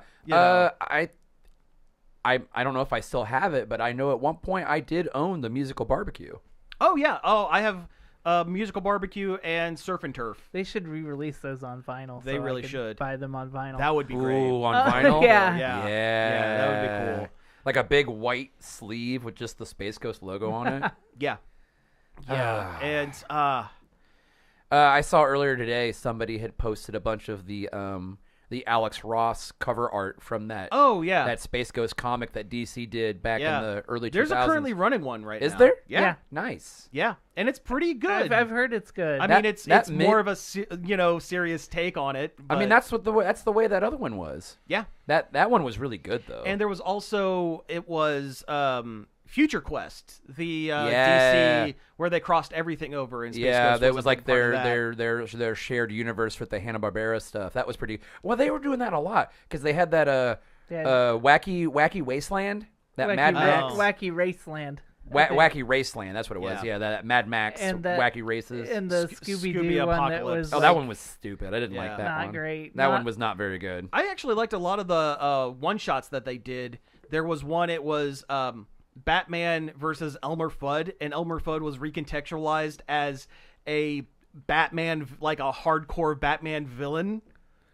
don't know if I still have it, but I know at one point I did own the Musical Barbecue. Oh, yeah. Oh, I have Musical Barbecue and Surf and Turf. They should re-release those on vinyl. They really should. Buy them on vinyl. That would be great. Ooh, on vinyl? Yeah. Yeah, that would be cool. Like a big white sleeve with just the Space Ghost logo on it. Yeah. And I saw earlier today somebody had posted a bunch of the Alex Ross cover art from that. Oh yeah, that Space Ghost comic that DC did back in the early 2000s. There's a currently running one right now. Is there? Yeah. Nice. Yeah, and it's pretty good. I've heard it's good. I mean, it's more of a serious take on it. But... I mean, that's the way that other one was. Yeah, that one was really good though. And there was also Future Quest, the DC where they crossed everything over in Space Ghost. That was like their shared universe with the Hanna-Barbera stuff. That was pretty. Well, they were doing that a lot because they had that wacky Wasteland, that Mad Max, Wacky Raceland. Wacky Raceland, that's what it was. Yeah, that Mad Max and Wacky Races. And the Scooby-Doo one that was... that one was stupid. I didn't like that one. Not great. That one was not very good. I actually liked a lot of the one-shots that they did. There was one, it was Batman versus Elmer Fudd, and Elmer Fudd was recontextualized as a Batman, like a hardcore Batman villain,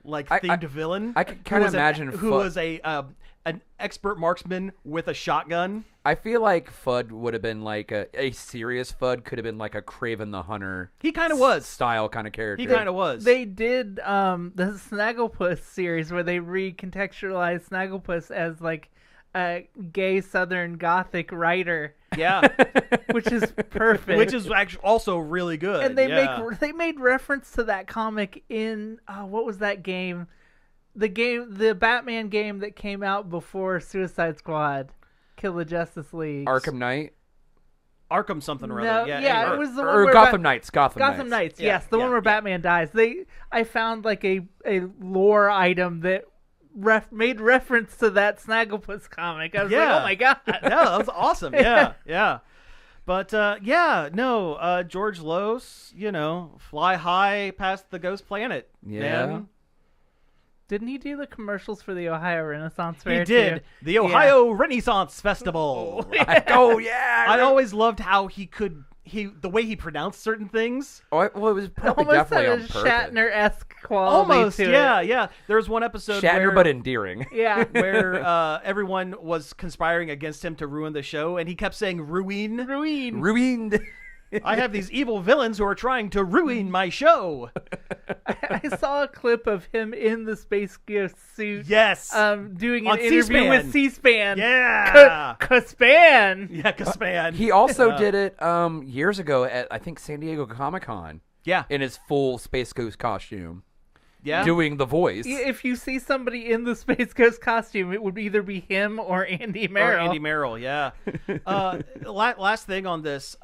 themed villain. I can kind of imagine who was an expert marksman with a shotgun. I feel like Fudd would have been like a serious Fudd could have been like a Craven the Hunter. He kind of was. Style kind of character. He kind of was. They did the Snagglepuss series where they recontextualized Snagglepuss as like a gay Southern Gothic writer, Yeah. which is perfect. Which is actually also really good. and they yeah. they made reference to that comic in what was that game? The Batman game that came out before Suicide Squad, Kill the Justice League. Arkham Knight. Arkham something or No, other. yeah, or- it was the one Or where Gotham Knights. Gotham Knights. Yeah, Yes, the yeah, one where yeah. Batman dies. I found like a lore item that made reference to that Snagglepuss comic. I was like, Yeah. oh my god. Yeah, that was awesome. Yeah, yeah. But George Los, fly high past the ghost planet. Yeah. man. Didn't he do the commercials for the Ohio Renaissance Fair? He did. too? The Ohio Renaissance Festival. Oh yeah. I always loved how the way he pronounced certain things. Well, it was probably Almost definitely had on a purpose. Shatner-esque quality Almost, to yeah, it. yeah. There was one episode Shatner, where, but endearing. Yeah. where everyone was conspiring against him to ruin the show, and he kept saying "ruin." Ruin. Ruined. I have these evil villains who are trying to ruin my show. I saw a clip of him in the Space Ghost suit. Yes. Doing On an interview C-SPAN. with C-SPAN. Yeah. Caspan. Yeah, Caspan. He also did it years ago at I think San Diego Comic-Con Yeah. in his full Space Ghost costume, Yeah. doing the voice. If you see somebody in the Space Ghost costume, it would either be him or Andy Or Merrill. Andy Merrill, yeah. Last thing on this.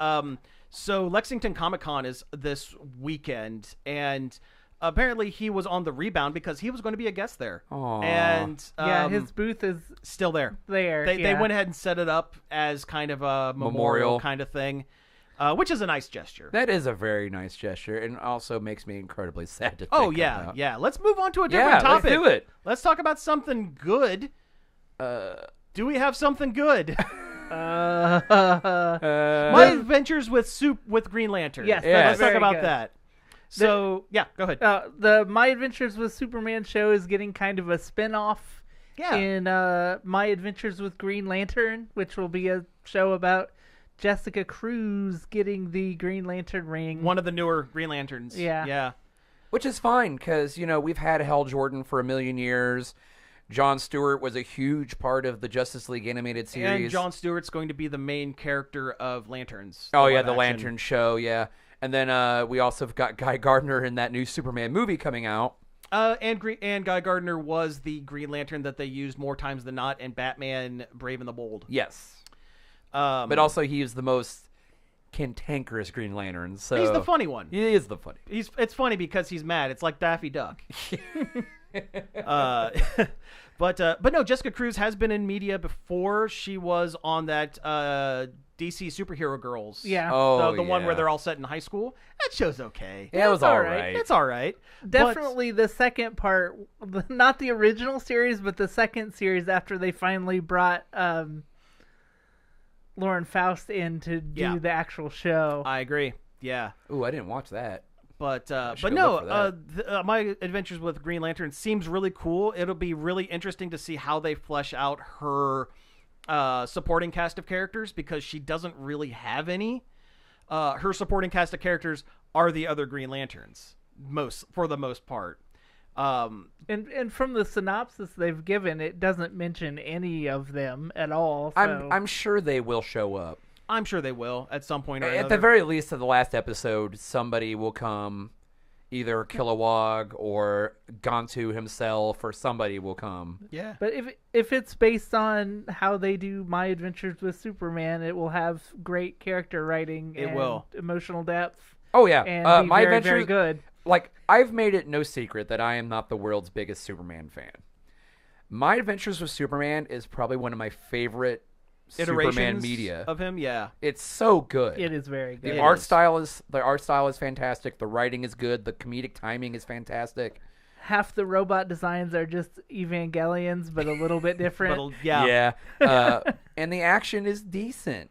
So Lexington Comic-Con is this weekend, and apparently he was on the rebound because he was going to be a guest there. Aw. And Yeah, his booth is still there. there. They yeah. went ahead and set it up as kind of a memorial kind of thing, which is a nice gesture. That is a very nice gesture, and also makes me incredibly sad to think Oh, yeah, about. yeah. Let's move on to a different Yeah, topic. let's do it. Let's talk about something good. Do we have something good? My Adventures with Green Lantern. Yes, Yeah. Let's talk very about good. that. So, yeah, go ahead. The My Adventures with Superman show is getting kind of a spin-off Yeah. in My Adventures with Green Lantern, which will be a show about Jessica Cruz getting the Green Lantern ring. One of the newer Green Lanterns. Yeah. Yeah. Which is fine, because, we've had Hal Jordan for a million years. John Stewart was a huge part of the Justice League animated series. And Jon Stewart's going to be the main character of Lanterns. Oh, yeah, live the action. Lantern show, yeah. And then we also have got Guy Gardner in that new Superman movie coming out. And Guy Gardner was the Green Lantern that they used more times than not in Batman Brave and the Bold. Yes. But also he is the most cantankerous Green Lantern. So He's the funny one. He is the funny. It's funny because he's mad. It's like Daffy Duck. But no, Jessica Cruz has been in media before. She was on that DC Superhero Girls. Yeah. Oh, the one where yeah. they're all set in high school. That show's okay. Yeah, it was all all right. right. It's all right. Definitely the second part, not the original series, but the second series after they finally brought Lauren Faust in to do Yeah. the actual show. I agree. Yeah. Ooh, I didn't watch that. But should but go look no, for My Adventures with Green Lantern seems really cool. It'll be really interesting to see how they flesh out her supporting cast of characters, because she doesn't really have any. Her supporting cast of characters are the other Green Lanterns, for the most part. And from the synopsis they've given, it doesn't mention any of them at all. So. I'm sure they will show up. I'm sure they will at some point or At another. the very least, of the last episode, somebody will come, either Kilowog or Gantu himself, or somebody will come. yeah. But if it's based on how they do My Adventures with Superman, it will have great character writing. It and will. emotional depth. Oh yeah, And be My very, Adventures. very good. Like, I've made it no secret that I am not the world's biggest Superman fan. My Adventures with Superman is probably one of my favorite Iterations Superman media. of him. Yeah. It's so good. It is very good. The It art is. style is fantastic. The writing is good. The comedic timing is fantastic. Half the robot designs are just Evangelions, but a little bit different. But, yeah. And the action is decent.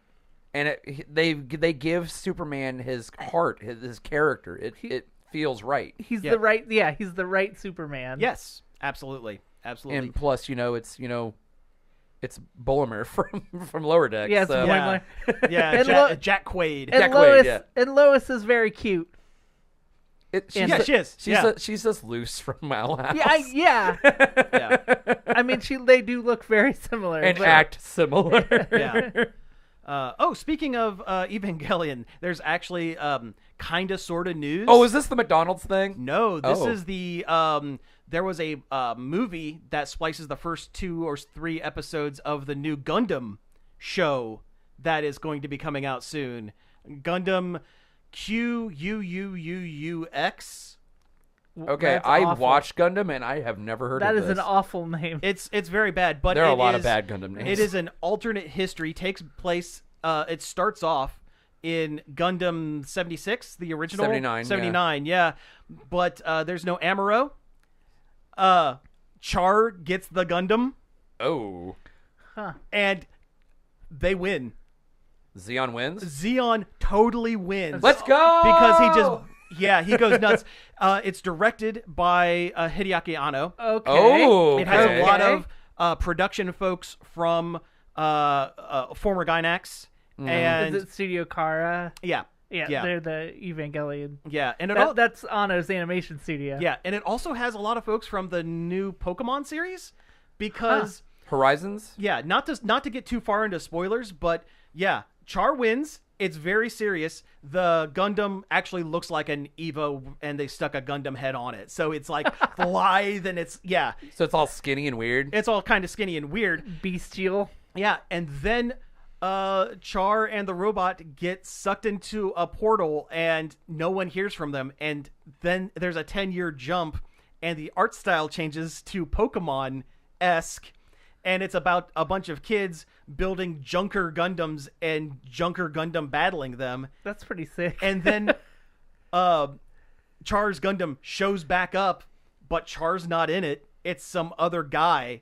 And they give Superman his heart, his character. It feels right. He's Yeah. the right. Yeah, he's the right Superman. Yes. Absolutely. Absolutely. And plus, it's It's Bolimer from Lower Decks. Yeah, it's so. Boimler. Yeah, And Jack Quaid. And Jack Lois, Quaid, yeah. and Lois is very cute. She's Yeah, she is. She's Yeah. she's just loose from Mile House. Yeah, Yeah. I mean, they do look very similar. and but- act similar. Yeah. Speaking of Evangelion, there's actually kind of sort of news. Oh, is this the McDonald's thing? No, this Oh. is the there was a movie that splices the first 2 or 3 episodes of the new Gundam show that is going to be coming out soon. Gundam QUUUUX. Okay, That's I awful. watched Gundam and I have never heard That of is this. an awful name. It's very bad, but There are a it lot of is- bad Gundam names. It is an alternate history. Takes place. It starts off in Gundam 76, the original 79, 79, yeah. But there's no Amuro. Char gets the Gundam, Oh, and they win. Zeon wins. Zeon totally wins. Let's go Because he goes nuts. It's directed by Hideaki Anno. Okay. Oh, It has okay. a lot of production folks from former Gainax. And Is it Studio Kara? yeah, Yeah, they're the Evangelion. yeah, and it That's Anno's animation studio. yeah, and it also has a lot of folks from the new Pokemon series, because Horizons. yeah, not to get too far into spoilers, but yeah, Char wins. It's very serious. The Gundam actually looks like an Evo, and they stuck a Gundam head on it, so it's like lithe, and it's So it's all skinny and weird. it's all kind of skinny and weird. Bestial. Yeah, and then Char and the robot get sucked into a portal and no one hears from them, and then there's a 10-year jump and the art style changes to Pokemon-esque, and it's about a bunch of kids building Junker Gundams and Junker Gundam battling them, That's pretty sick. and then Char's Gundam shows back up, but Char's not in it. It's some other guy.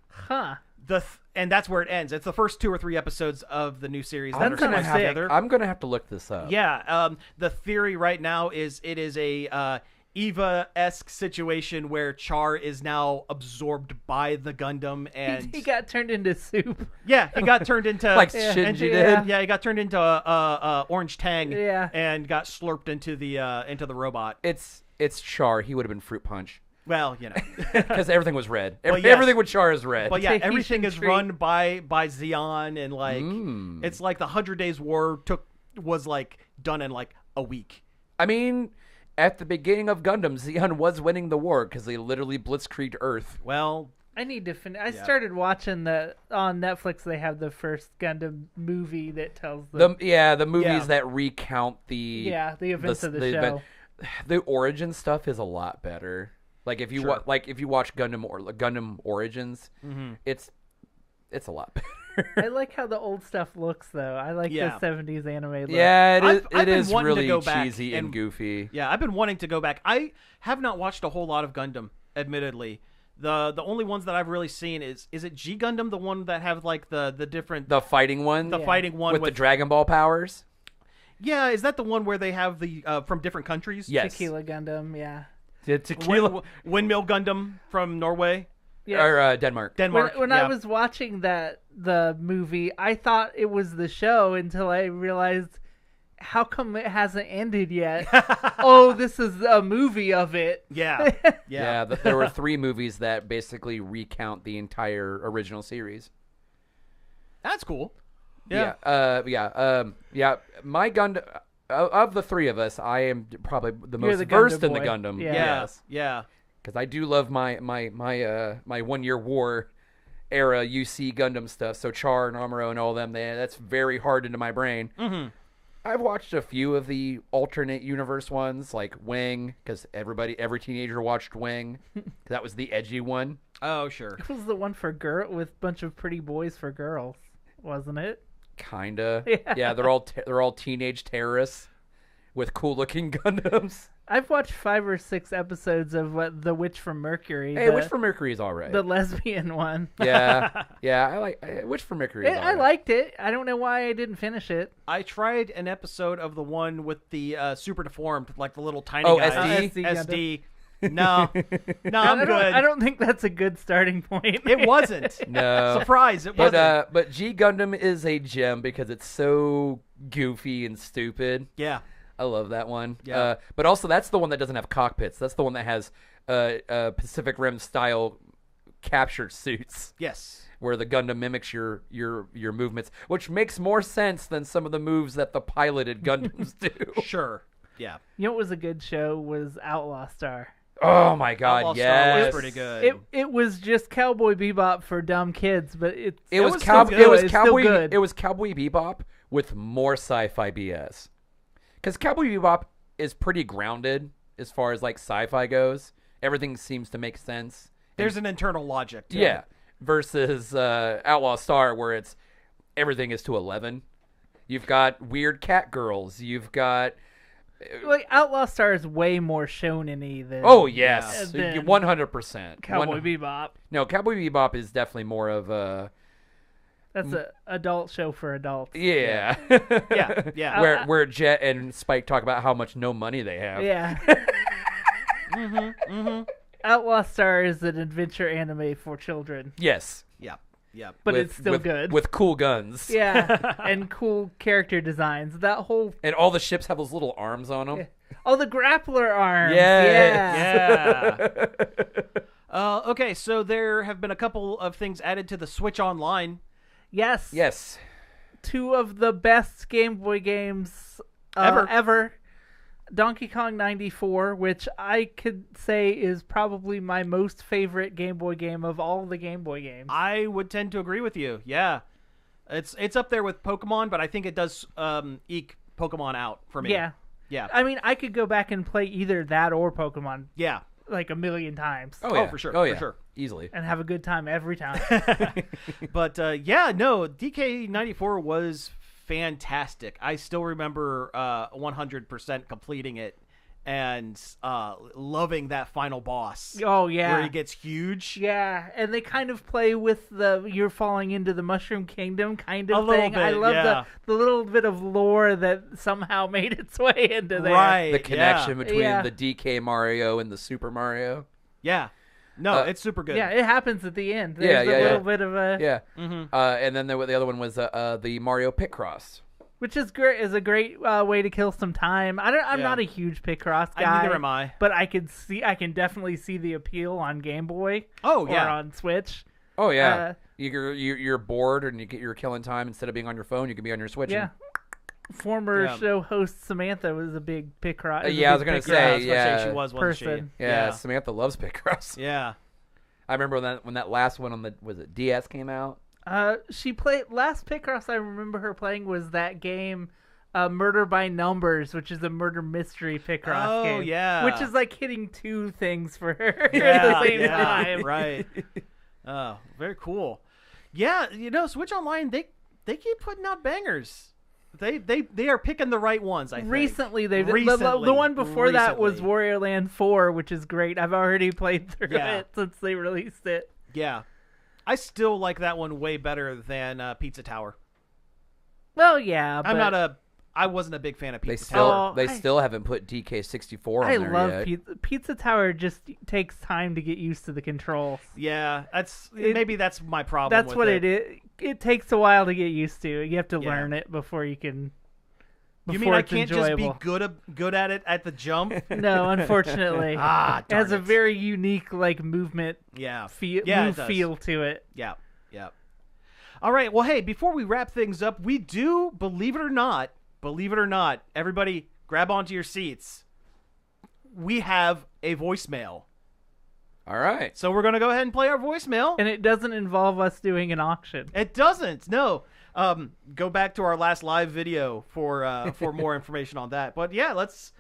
Huh. And that's where it ends. It's the first 2 or 3 episodes of the new series that That's are kinda spliced sick. together. I'm gonna have to look this up. Yeah, the theory right now is it is a Eva-esque situation where Char is now absorbed by the Gundam, and He got turned into soup. yeah, he got turned into Like Yeah. Shinji and- did. Yeah, he got turned into Orange Tang, Yeah. and got slurped into the robot. It's Char. He would have been Fruit Punch Well, you know, because everything was red. Well, yes. Everything with Char is red. but yeah, Tahitian everything is treat. run by Zeon, and like Mm. it's like the 100 Days War was like done in like a week. I mean, at the beginning of Gundam, Zeon was winning the war because they literally blitzkrieged Earth. Well, I need to finish. I started watching on Netflix. They have the first Gundam movie that tells The movies Yeah. that recount the events of the show. The origin stuff is a lot better. Like if you Sure. if you watch Gundam Origins, it's a lot better. I like how the old stuff looks, though. I like Yeah. the 70s anime look. Yeah, it is. I've It been is wanting to really go back cheesy and and- goofy. yeah, I've been wanting to go back. I have not watched a whole lot of Gundam, admittedly. The only ones that I've really seen is it G Gundam, the one that have like the different The fighting one, the Yeah. fighting one with the Dragon Ball powers. yeah, is that the one where they have the from different countries? Yes, Tequila Gundam, yeah. Tequila Windmill Gundam from Norway, Yeah. or Denmark. Denmark. When yeah. I was watching the movie, I thought it was the show until I realized how come it hasn't ended yet. Oh, this is a movie of it. yeah, Yeah, there were 3 movies that basically recount the entire original series. That's cool. Yeah. My Gundam of the 3 of us, I am probably the You're most the versed Gundam in the boy. Gundam. Yeah. Yes, Yeah. because I do love my 1 year war era UC Gundam stuff. So Char and Amuro and all them, that's very hard into my brain. Mm-hmm. I've watched a few of the alternate universe ones, like Wing, because every teenager watched Wing. That was the edgy one. Oh, sure. It was the one for girl with a bunch of pretty boys for girls, wasn't it? Kinda. Yeah. Yeah, they're all teenage terrorists with cool looking Gundams. I've watched 5 or 6 episodes of The Witch from Mercury. Hey, Witch from Mercury is all right. the lesbian one. Yeah, I like Witch from Mercury. Is all I right. liked it. I don't know why I didn't finish it. I tried an episode of the one with the super deformed, like the little tiny Oh, guy. SD? SD SD. No, I'm good. I don't think that's a good starting point. It wasn't. No. Surprise, it wasn't. But G Gundam is a gem because it's so goofy and stupid. Yeah. I love that one. Yeah. But also, that's the one that doesn't have cockpits. That's the one that has Pacific Rim style captured suits. Yes. Where the Gundam mimics your movements, which makes more sense than some of the moves that the piloted Gundams do. Sure. Yeah. You know what was a good show was Outlaw Star. Oh my God! Outlaw Star Yes, was pretty good. It was just Cowboy Bebop for dumb kids, but it was was still Cowboy. good. It was It's still Cowboy. good. It was Cowboy Bebop with more sci-fi BS. Because Cowboy Bebop is pretty grounded as far as like sci-fi goes. Everything seems to make sense. There's an internal logic to Yeah. it. Versus Outlaw Star, where it's everything is to 11. You've got weird cat girls. You've got like Outlaw Star is way more shonen-y than yes, than 100%. Cowboy Bebop. No, Cowboy Bebop is definitely more of a That's an adult show for adults. yeah. Yeah. Where Jet and Spike talk about how much no money they have. Yeah. Outlaw Star is an adventure anime for children, Yes. Yeah. but With- it's still with- good. with cool guns. Yeah, and cool character designs. That whole And all the ships have those little arms on them. the grappler arms. Yes. Yeah. Okay, so there have been a couple of things added to the Switch Online. Yes. Yes. Two of the best Game Boy games ever. Donkey Kong 94, which I could say is probably my most favorite Game Boy game of all the Game Boy games. I would tend to agree with you. Yeah. It's up there with Pokemon, but I think it does eke Pokemon out for me. Yeah. Yeah. I mean, I could go back and play either that or Pokemon Yeah. like a million times Oh, yeah. for sure, Oh, for yeah. sure. Easily. and have a good time every time. But yeah, no, DK94 was fantastic. I still remember 100% completing it and loving that final boss. Oh, yeah. Where he gets huge. Yeah, and they kind of play with the you're falling into the Mushroom Kingdom kind of A little thing. I bit, love yeah. the little bit of lore that somehow made its way into there. Right. The connection between Yeah. the DK Mario and the Super Mario. Yeah. No, it's super good. Yeah, it happens at the end. There's a little bit of a Yeah. Mm-hmm. And then the other one was the Mario Picross. which is great. Is a great way to kill some time. I'm Yeah. not a huge Picross guy. Neither am I. But I can definitely see the appeal on Game Boy. Oh, or yeah. on Switch. Oh yeah. You're bored and you're killing time instead of being on your phone. You can be on your Switch. Yeah. Former Yeah. show host Samantha was a big Picross. Yeah, I was gonna say, Yeah, she was, wasn't person. she? Yeah. Samantha loves Picross. Yeah. I remember when that last one on the DS came out. She played last Picross I remember her playing was that game Murder by Numbers, which is a murder mystery Picross game. Oh, yeah. Which is like hitting two things for her Yeah, at the same yeah, time. Right. Oh, very cool. Yeah, Switch Online, they keep putting out bangers. They are picking the right ones, I think. Recently, the Recently. one before that was Recently. Warrior Land 4, which is great. I've already played through Yeah. it since they released it. Yeah. I still like that one way better than Pizza Tower. Well, yeah, but I wasn't a big fan of They Pizza Tower. still still haven't put DK64 on I there love yet. Pizza Tower. Just takes time to get used to the controls. Yeah, maybe that's my problem. That's with what it is. It takes a while to get used to. You have to Yeah. learn it before you can. You Before mean I it's can't enjoyable. just be good at it at the jump? No, unfortunately. It It has darn a it. very unique movement Yeah. feel, Yeah, it move does. feel to it. Yeah. Yeah. All right. Well, hey, before we wrap things up, we do, believe it or not, everybody grab onto your seats. We have a voicemail. All right. So we're going to go ahead and play our voicemail. And it doesn't involve us doing an auction. It doesn't. No. Go back to our last live video for more information on that. But yeah, let's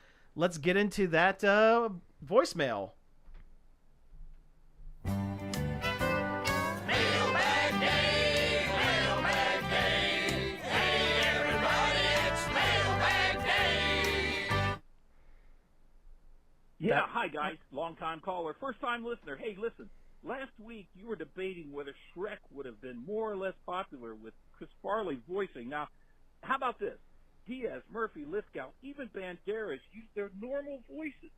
get into that voicemail. Mailbag Day, Mailbag Day. Hey everybody, it's Mailbag Day. Yeah, hi guys, long-time caller, first-time listener. Hey, listen, last week you were debating whether Shrek would have been more or less popular with Chris Farley voicing. Now, how about this? Diaz, Murphy, Lithgow, even Banderas used their normal voices.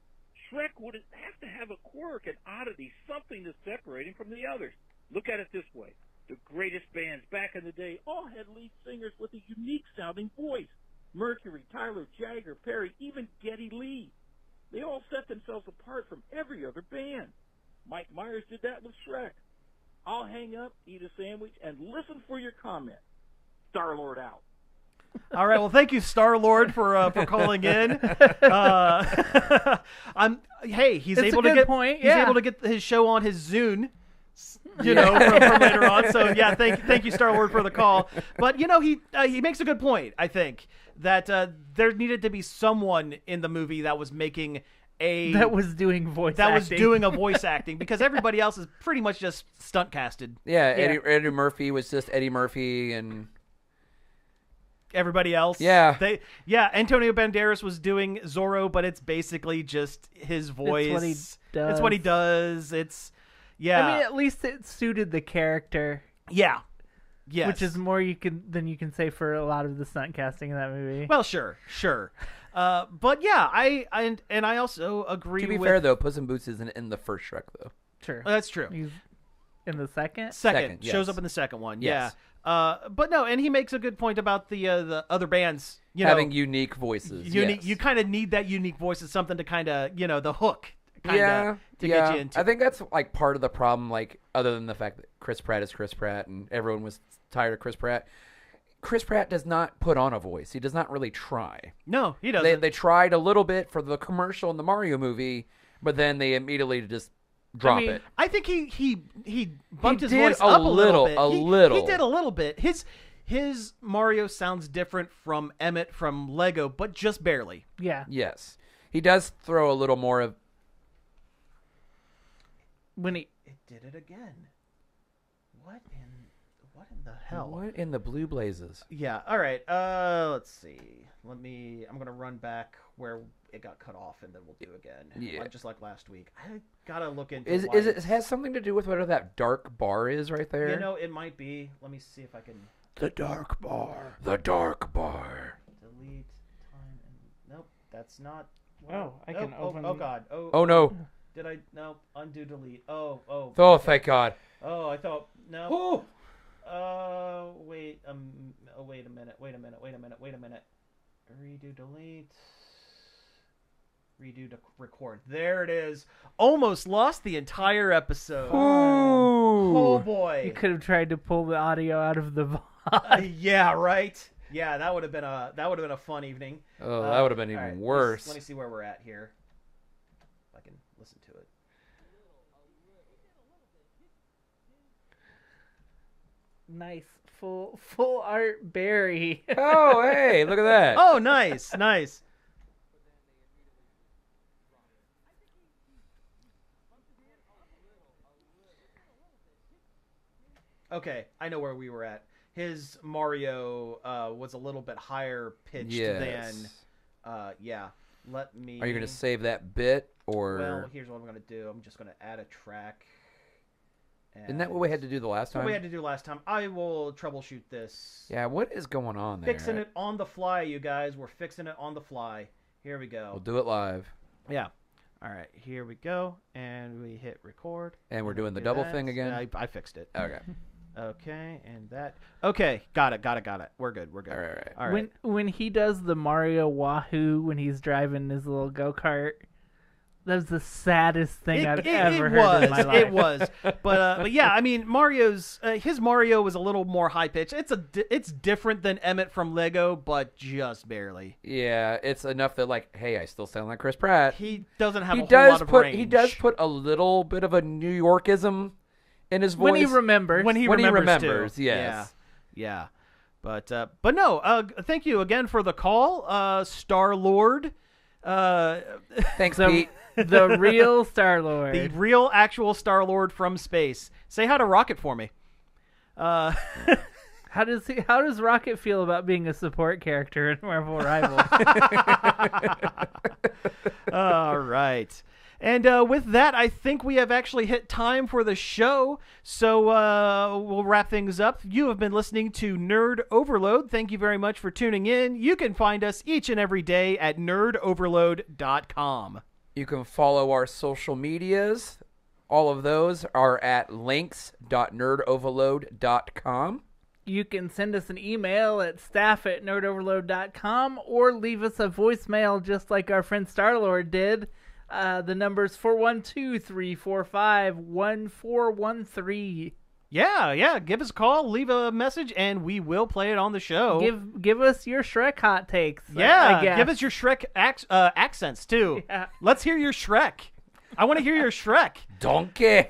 Shrek would have to have a quirk, an oddity, something to separate him from the others. Look at it this way. The greatest bands back in the day all had lead singers with a unique-sounding voice. Mercury, Tyler, Jagger, Perry, even Geddy Lee. They all set themselves apart from every other band. Mike Myers did that with Shrek. I'll hang up, eat a sandwich, and listen for your comment. Star-Lord out. All right. Well, thank you, Star-Lord, for calling in. Hey, he's It's a able to good get point, he's yeah. able to get his show on his Zune. From later on. So yeah, thank you, Star-Lord, for the call. But he makes a good point. I think that there needed to be someone in the movie that was making that was doing voice that was acting. doing a voice acting, because everybody else is pretty much just stunt casted. Yeah, Eddie Murphy was just Eddie Murphy, and Everybody else, Yeah. Antonio Banderas was doing Zorro, but it's basically just his voice. It's what he does. It's what he does. It's I mean, at least it suited the character, yes. which is more than you can say for a lot of the stunt casting in that movie. Well, sure. But yeah, I also agree to be with... fair though, Puss in Boots isn't in the first Shrek though. Sure, That's true. he's in the second. Second, yes. shows up in the second one. Yes. Yeah. But no, and he makes a good point about the other bands, Having unique voices. unique. yes. You kind of need that unique voice as something to kind of, the hook, to yeah. get you into. I think that's like part of the problem. Like, other than the fact that Chris Pratt is Chris Pratt, and everyone was tired of Chris Pratt. Chris Pratt does not put on a voice. He does not really try. No, he doesn't. They tried a little bit for the commercial in the Mario movie, but then they immediately just drop mean, it. I think he bumped his did voice a up a little little, bit. a He little. did a little bit. His Mario sounds different from Emmett from Lego, but just barely. Yeah, Yes, he does throw a little more of. when he It did it again. What in the hell? What in the blue blazes? Yeah. All right. Let's see. I'm gonna run back where it got cut off, and then we'll do again. Yeah. Just like last week. I gotta look into. Is why it it's- has something to do with whatever that dark bar is right there? It might be. Let me see if I can The dark bar. The dark bar. delete time and nope. That's not. Oh, I can open Oh the- God. Oh no. Did I? No. Undo. Delete. Oh. Oh, thank God. Oh. I thought. No. Oh. Wait. Wait a minute. Redo. Delete. Redo to record. There it is. Almost lost the entire episode. Oh you boy. could have tried to pull the audio out of the VOD. Yeah. Right. Yeah. That would have been a fun evening. Oh, that would have been All even right, worse. Let me see where we're at here. If I can listen to it. Nice full art Barry. Oh, hey, look at that. Oh, nice. Nice. Okay, I know where we were at. His Mario was a little bit higher pitched Yes. than. Yeah. Let me. Are you going to save that bit, or Well, here's what I'm going to do. I'm just going to add a track. isn't that what we had to do the last That's what time? we had to do last time. I will troubleshoot this. Yeah, what is going on there? Fixing it on the fly, you guys. We're fixing it on the fly. Here we go. We'll do it live, Yeah. All right, here we go, and we hit record. and we're doing the Do double that. thing again. Yeah, I fixed it. Okay. Okay, and that. Okay, got it. We're good. All right. All right. When he does the Mario Wahoo when he's driving his little go-kart, that's the saddest thing I've ever heard in my life. It was. But yeah, I mean, his Mario was a little more high pitched. It's different than Emmett from Lego, but just barely. Yeah, it's enough that like, hey, I still sound like Chris Pratt. He doesn't have He a whole lot does of put range. he does put a little bit of a New Yorkism in his voice When he remembers. when he when he remembers, remembers, too. yes. Yeah. But no. Thank you again for the call, Star Lord. Thanks, the, Pete. the real Star-Lord. The real, actual Star Lord from space. Say hi to Rocket for me. How does Rocket feel about being a support character in Marvel Rivals? All right. And with that, I think we have actually hit time for the show. So we'll wrap things up. You have been listening to Nerd Overload. Thank you very much for tuning in. You can find us each and every day at nerdoverload.com. You can follow our social medias. All of those are at links.nerdoverload.com. You can send us an email at staff@nerdoverload.com or leave us a voicemail just like our friend Starlord did. The number's 412-345-1413. Yeah. Give us a call, leave a message, and we will play it on the show. Give us your Shrek hot takes. Yeah, I guess. give us your Shrek accents, too. Yeah. Let's hear your Shrek. I want to hear your Shrek. Donkey.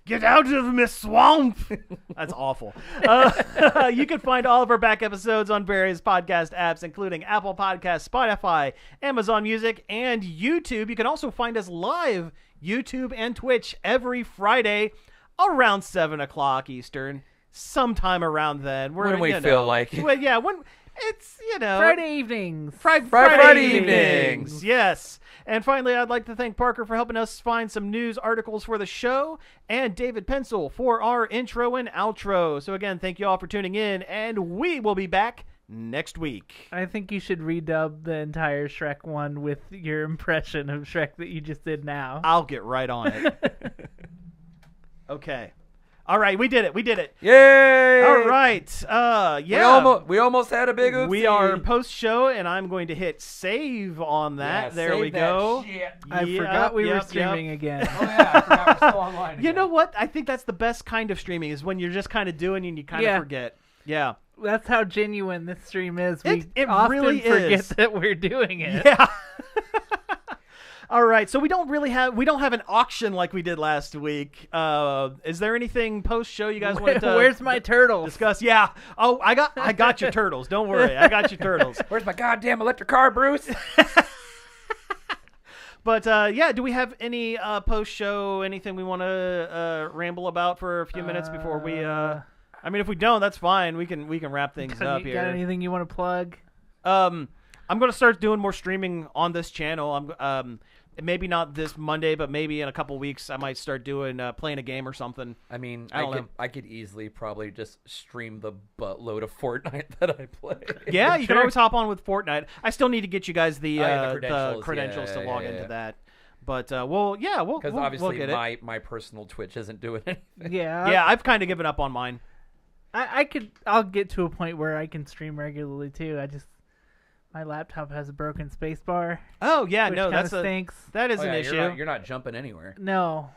Get out of my swamp. That's awful. You can find all of our back episodes on various podcast apps, including Apple Podcasts, Spotify, Amazon Music, and YouTube. You can also find us live, YouTube and Twitch, every Friday around 7 o'clock Eastern. Sometime around then. When we feel like it. Well, yeah, when it's, Friday evenings. Friday evenings. evenings. Yes. And finally, I'd like to thank Parker for helping us find some news articles for the show, and David Pencil for our intro and outro. So again, thank you all for tuning in, and we will be back next week. I think you should redub the entire Shrek one with your impression of Shrek that you just did now. I'll get right on it. Okay. All right, we did it. Yay! All right. Yeah. We almost had a big oopsie. We are post-show, and I'm going to hit save on that. Yeah, there save we that go. shit. I forgot we were streaming again. Oh yeah, I forgot we're still online. You know what? I think that's the best kind of streaming, is when you're just kind of doing and you kind of forget. Yeah. That's how genuine this stream is. We It often really forget is. that we're doing it. Yeah. All right, so we don't have an auction like we did last week. Is there anything post show you guys want to Where's my turtles? discuss? Yeah. Oh, I got your turtles. Don't worry, I got your turtles. Where's my goddamn electric car, Bruce? But yeah, do we have any post show anything we want to ramble about for a few minutes before we? I mean, if we don't, that's fine. We can wrap things up here. Got anything you want to plug? I'm going to start doing more streaming on this channel. Maybe not this Monday, but maybe in a couple weeks I might start doing playing a game or something. I mean, I don't know. I could easily probably just stream the buttload of Fortnite that I play. Yeah, you can always hop on with Fortnite. I still need to get you guys the the credentials to log into yeah. that. But we'll Because obviously we'll get it. my personal Twitch isn't doing anything. Yeah. Yeah, I've kind of given up on mine. I'll get to a point where I can stream regularly too. My laptop has a broken space bar. Oh yeah, which no, kinda that is Oh, an yeah, issue. You're not jumping anywhere. No.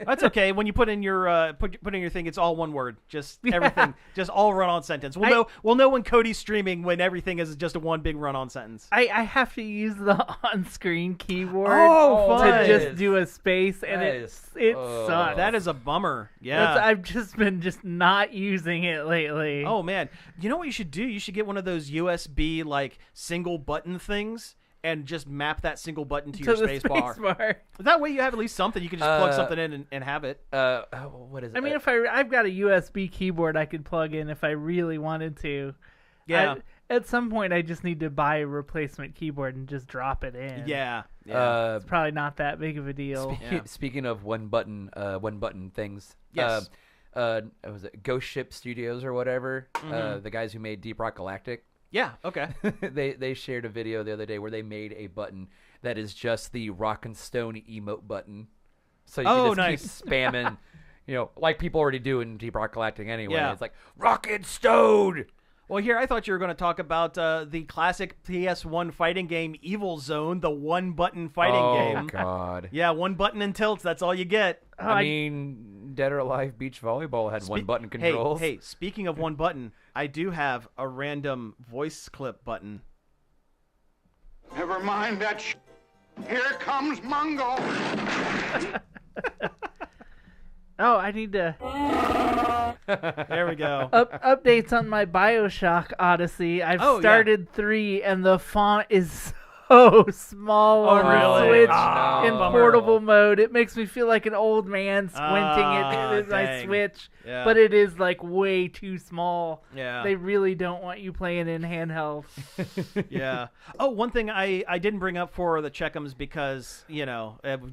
That's okay. When you put in your put in your thing, it's all one word. Just everything, just all run-on sentence. We'll know when Cody's streaming when everything is just a one big run-on sentence. I have to use the on-screen keyboard Oh, to fun. just do a space, and That it is- sucks. That is a bummer. Yeah. I've just been not using it lately. Oh man, you know what you should do? You should get one of those USB like single button things and just map that single button to your the space bar. bar. That way you have at least something. You can just plug something in and have it. What is it? I mean, if I've got a USB keyboard I could plug in if I really wanted to. Yeah. At some point, I just need to buy a replacement keyboard and just drop it in. Yeah. It's probably not that big of a deal. Speaking of one button things. Yes. Was it Ghost Ship Studios or whatever? Mm-hmm. The guys who made Deep Rock Galactic. Yeah. Okay. they shared a video the other day where they made a button that is just the Rock and Stone emote button. So you can just nice. keep spamming, like people already do in Deep Rock Galactic anyway. Yeah. It's like Rock and Stone. Well, here I thought you were going to talk about the classic PS1 fighting game Evil Zone, the one-button fighting game. Oh God. Yeah, one button and tilts. That's all you get. I mean, Dead or Alive Beach Volleyball had one button controls. Hey, speaking of one button, I do have a random voice clip button. Never mind that Here comes Mungo. Oh, I need to There we go. updates on my BioShock Odyssey. I've Oh, yeah. started 3, and the font is so small on the really? Switch Oh, in bummer. portable mode. It makes me feel like an old man squinting at my dang. Switch, Yeah. but it is like way too small. Yeah. They really don't want you playing in handheld. Yeah. Oh, one thing I didn't bring up for the Checkums because, it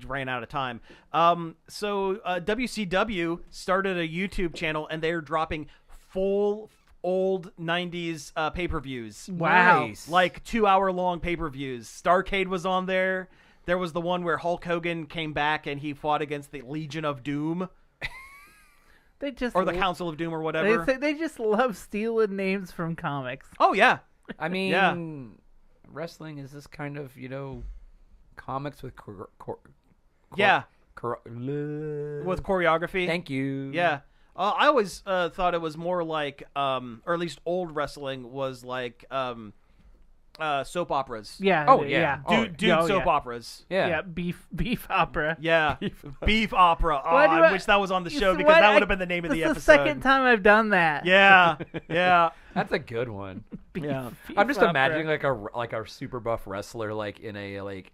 ran out of time. So WCW started a YouTube channel, and they're dropping full old 90s pay-per-views. Wow. Nice. Like 2-hour-long pay-per-views. Starrcade was on there. There was the one where Hulk Hogan came back and he fought against the Legion of Doom They just or the Council of Doom or whatever. they just love stealing names from comics. Oh yeah. I mean, Yeah. wrestling is this kind of, comics with Yeah. with With choreography. Thank you. Yeah. I always thought it was more like, or at least old wrestling was like soap operas. Yeah. Oh, yeah. Oh, Dude Oh, soap yeah. operas. Yeah. Yeah, beef opera. Yeah. Beef opera. Oh, Why do I wish that was on the show because Why- that would have been the name of the This episode. is the second time I've done that. Yeah. Yeah. That's a good one. Yeah. I'm just opera. imagining like a super buff wrestler in a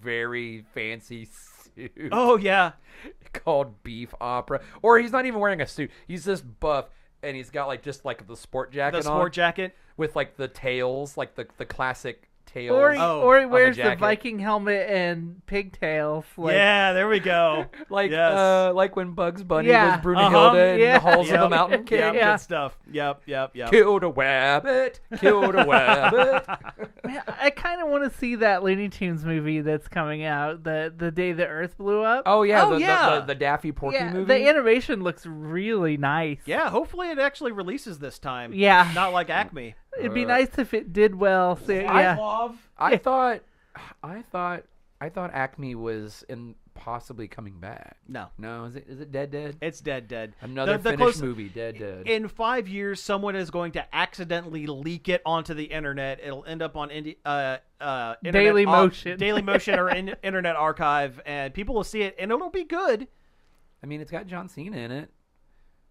very fancy suit Oh, yeah. called beef opera, or he's not even wearing a suit. He's just buff and he's got just the sport jacket The sport on jacket. with the tails, the classic tails. Or he, Oh, or he on the wears the jacket. Viking helmet and pigtails. Yeah, there we go. Yes. like when Bugs Bunny Yeah. was Brunhilde in Yeah. the halls of Yep. the mountain king. Yep, Yeah. good stuff. Yep. Killed a wabbit, killed a wabbit. Man, I kind of want to see that Looney Tunes movie that's coming out, the day the Earth blew up. Oh yeah, Oh, yeah. the Daffy Porky yeah, movie. the animation looks really nice. Yeah, hopefully it actually releases this time. Yeah. Not like Acme. It'd be nice if it did well. So, yeah. I thought Acme was possibly coming back. No. No, is it dead? It's dead. Another The finished close- movie, dead. In 5 years, someone is going to accidentally leak it onto the internet. It'll end up on Internet Daily Motion. Daily Motion or Internet Archive, and people will see it, and it'll be good. I mean, it's got John Cena in it.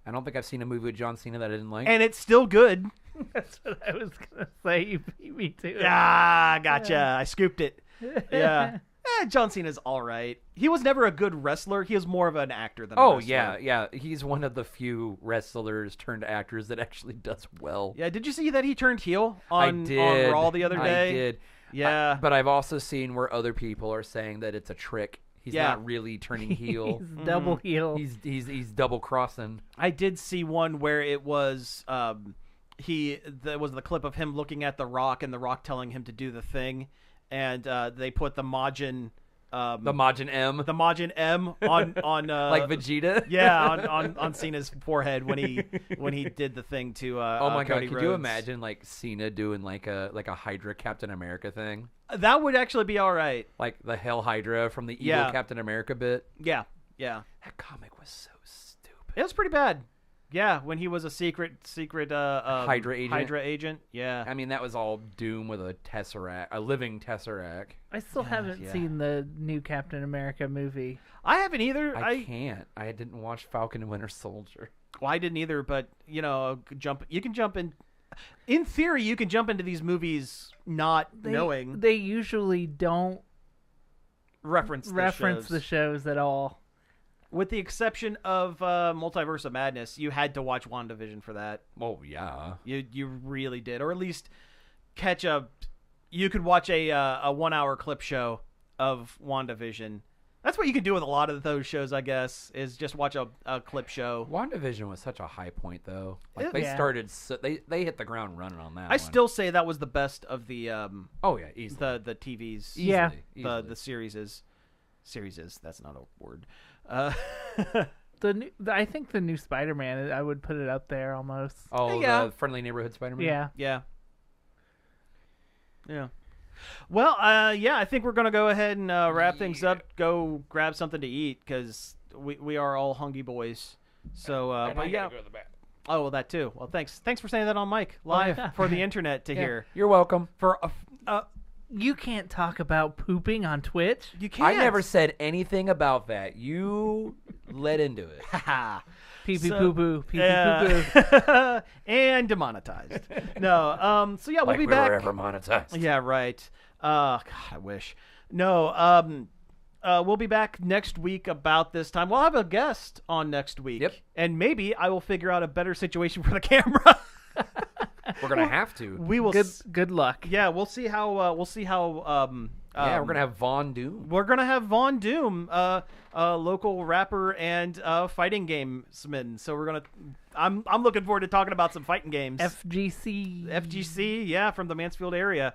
I don't think I've seen a movie with John Cena that I didn't like. And it's still good. That's what I was going to say. You beat me to it. Ah, gotcha. I scooped it. Yeah. John Cena's all right. He was never a good wrestler. He was more of an actor than a Oh wrestler. yeah. He's one of the few wrestlers turned actors that actually does well. Yeah, did you see that he turned heel on I did. on Raw the other day? I did. Yeah. But I've also seen where other people are saying that it's a trick. He's Yeah. not really turning heel. He's double heel. He's double crossing. I did see one where it was there was the clip of him looking at The Rock and The Rock telling him to do the thing, and they put the Majin The Majin M. the Majin M on like Vegeta. yeah on Cena's forehead when he did the thing to Oh my Cody god! Could you Rhodes. imagine Cena doing like a Hydra Captain America thing, That would actually be all right. like the Hell Hydra from the evil Yeah. Captain America bit? Yeah. That comic was so stupid. It was pretty bad. Yeah, when he was a secret Hydra agent. Hydra agent. Yeah. I mean, that was all Doom with a Tesseract, a living Tesseract. I still haven't yeah. seen the new Captain America movie. I haven't either. I can't. I didn't watch Falcon and Winter Soldier. Well, I didn't either, but you can jump in theory you can jump into these movies not knowing They usually don't reference reference the the shows at all. with the exception of Multiverse of Madness. You had to watch WandaVision for that. Oh yeah. You really did, or at least catch you could watch a 1 hour clip show of WandaVision. That's what you can do with a lot of those shows, I guess, is just watch a clip show. WandaVision was such a high point, though. It- They Yeah. started, they hit the ground running on that. I one. still say that was the best of the oh yeah, easily. the TVs. Easily, Yeah. easily. The series. That's not a word. I think the new Spider-Man, I would put it up there almost. Oh, Yeah. the Friendly Neighborhood Spider-Man. Yeah. Yeah. Well, I think we're gonna go ahead and wrap things up. Go grab something to eat because we are all hungry boys. So, but yeah. Oh, well, that too. Well, thanks for saying that on mic live yeah. for the internet to hear. You're welcome. For You can't talk about pooping on Twitch. you can't. I never said anything about that. You led into it. Ha. Pee pee So- poo poo. Pee pee poo poo. Yeah. And demonetized. No. So yeah, we'll Like be we back. were ever monetized. Yeah, right. God, I wish. No, we'll be back next week about this time. We'll have a guest on next week. Yep. And maybe I will figure out a better situation for the camera. We're gonna have to. We will. Good luck. Yeah, we'll see how Yeah, we're gonna have Von Doom. We're gonna have Von Doom, a local rapper and fighting gamesman. So we're gonna. I'm looking forward to talking about some fighting games. FGC, yeah, from the Mansfield area.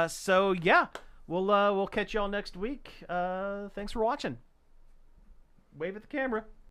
So yeah, we'll catch y'all next week. Thanks for watching. Wave at the camera.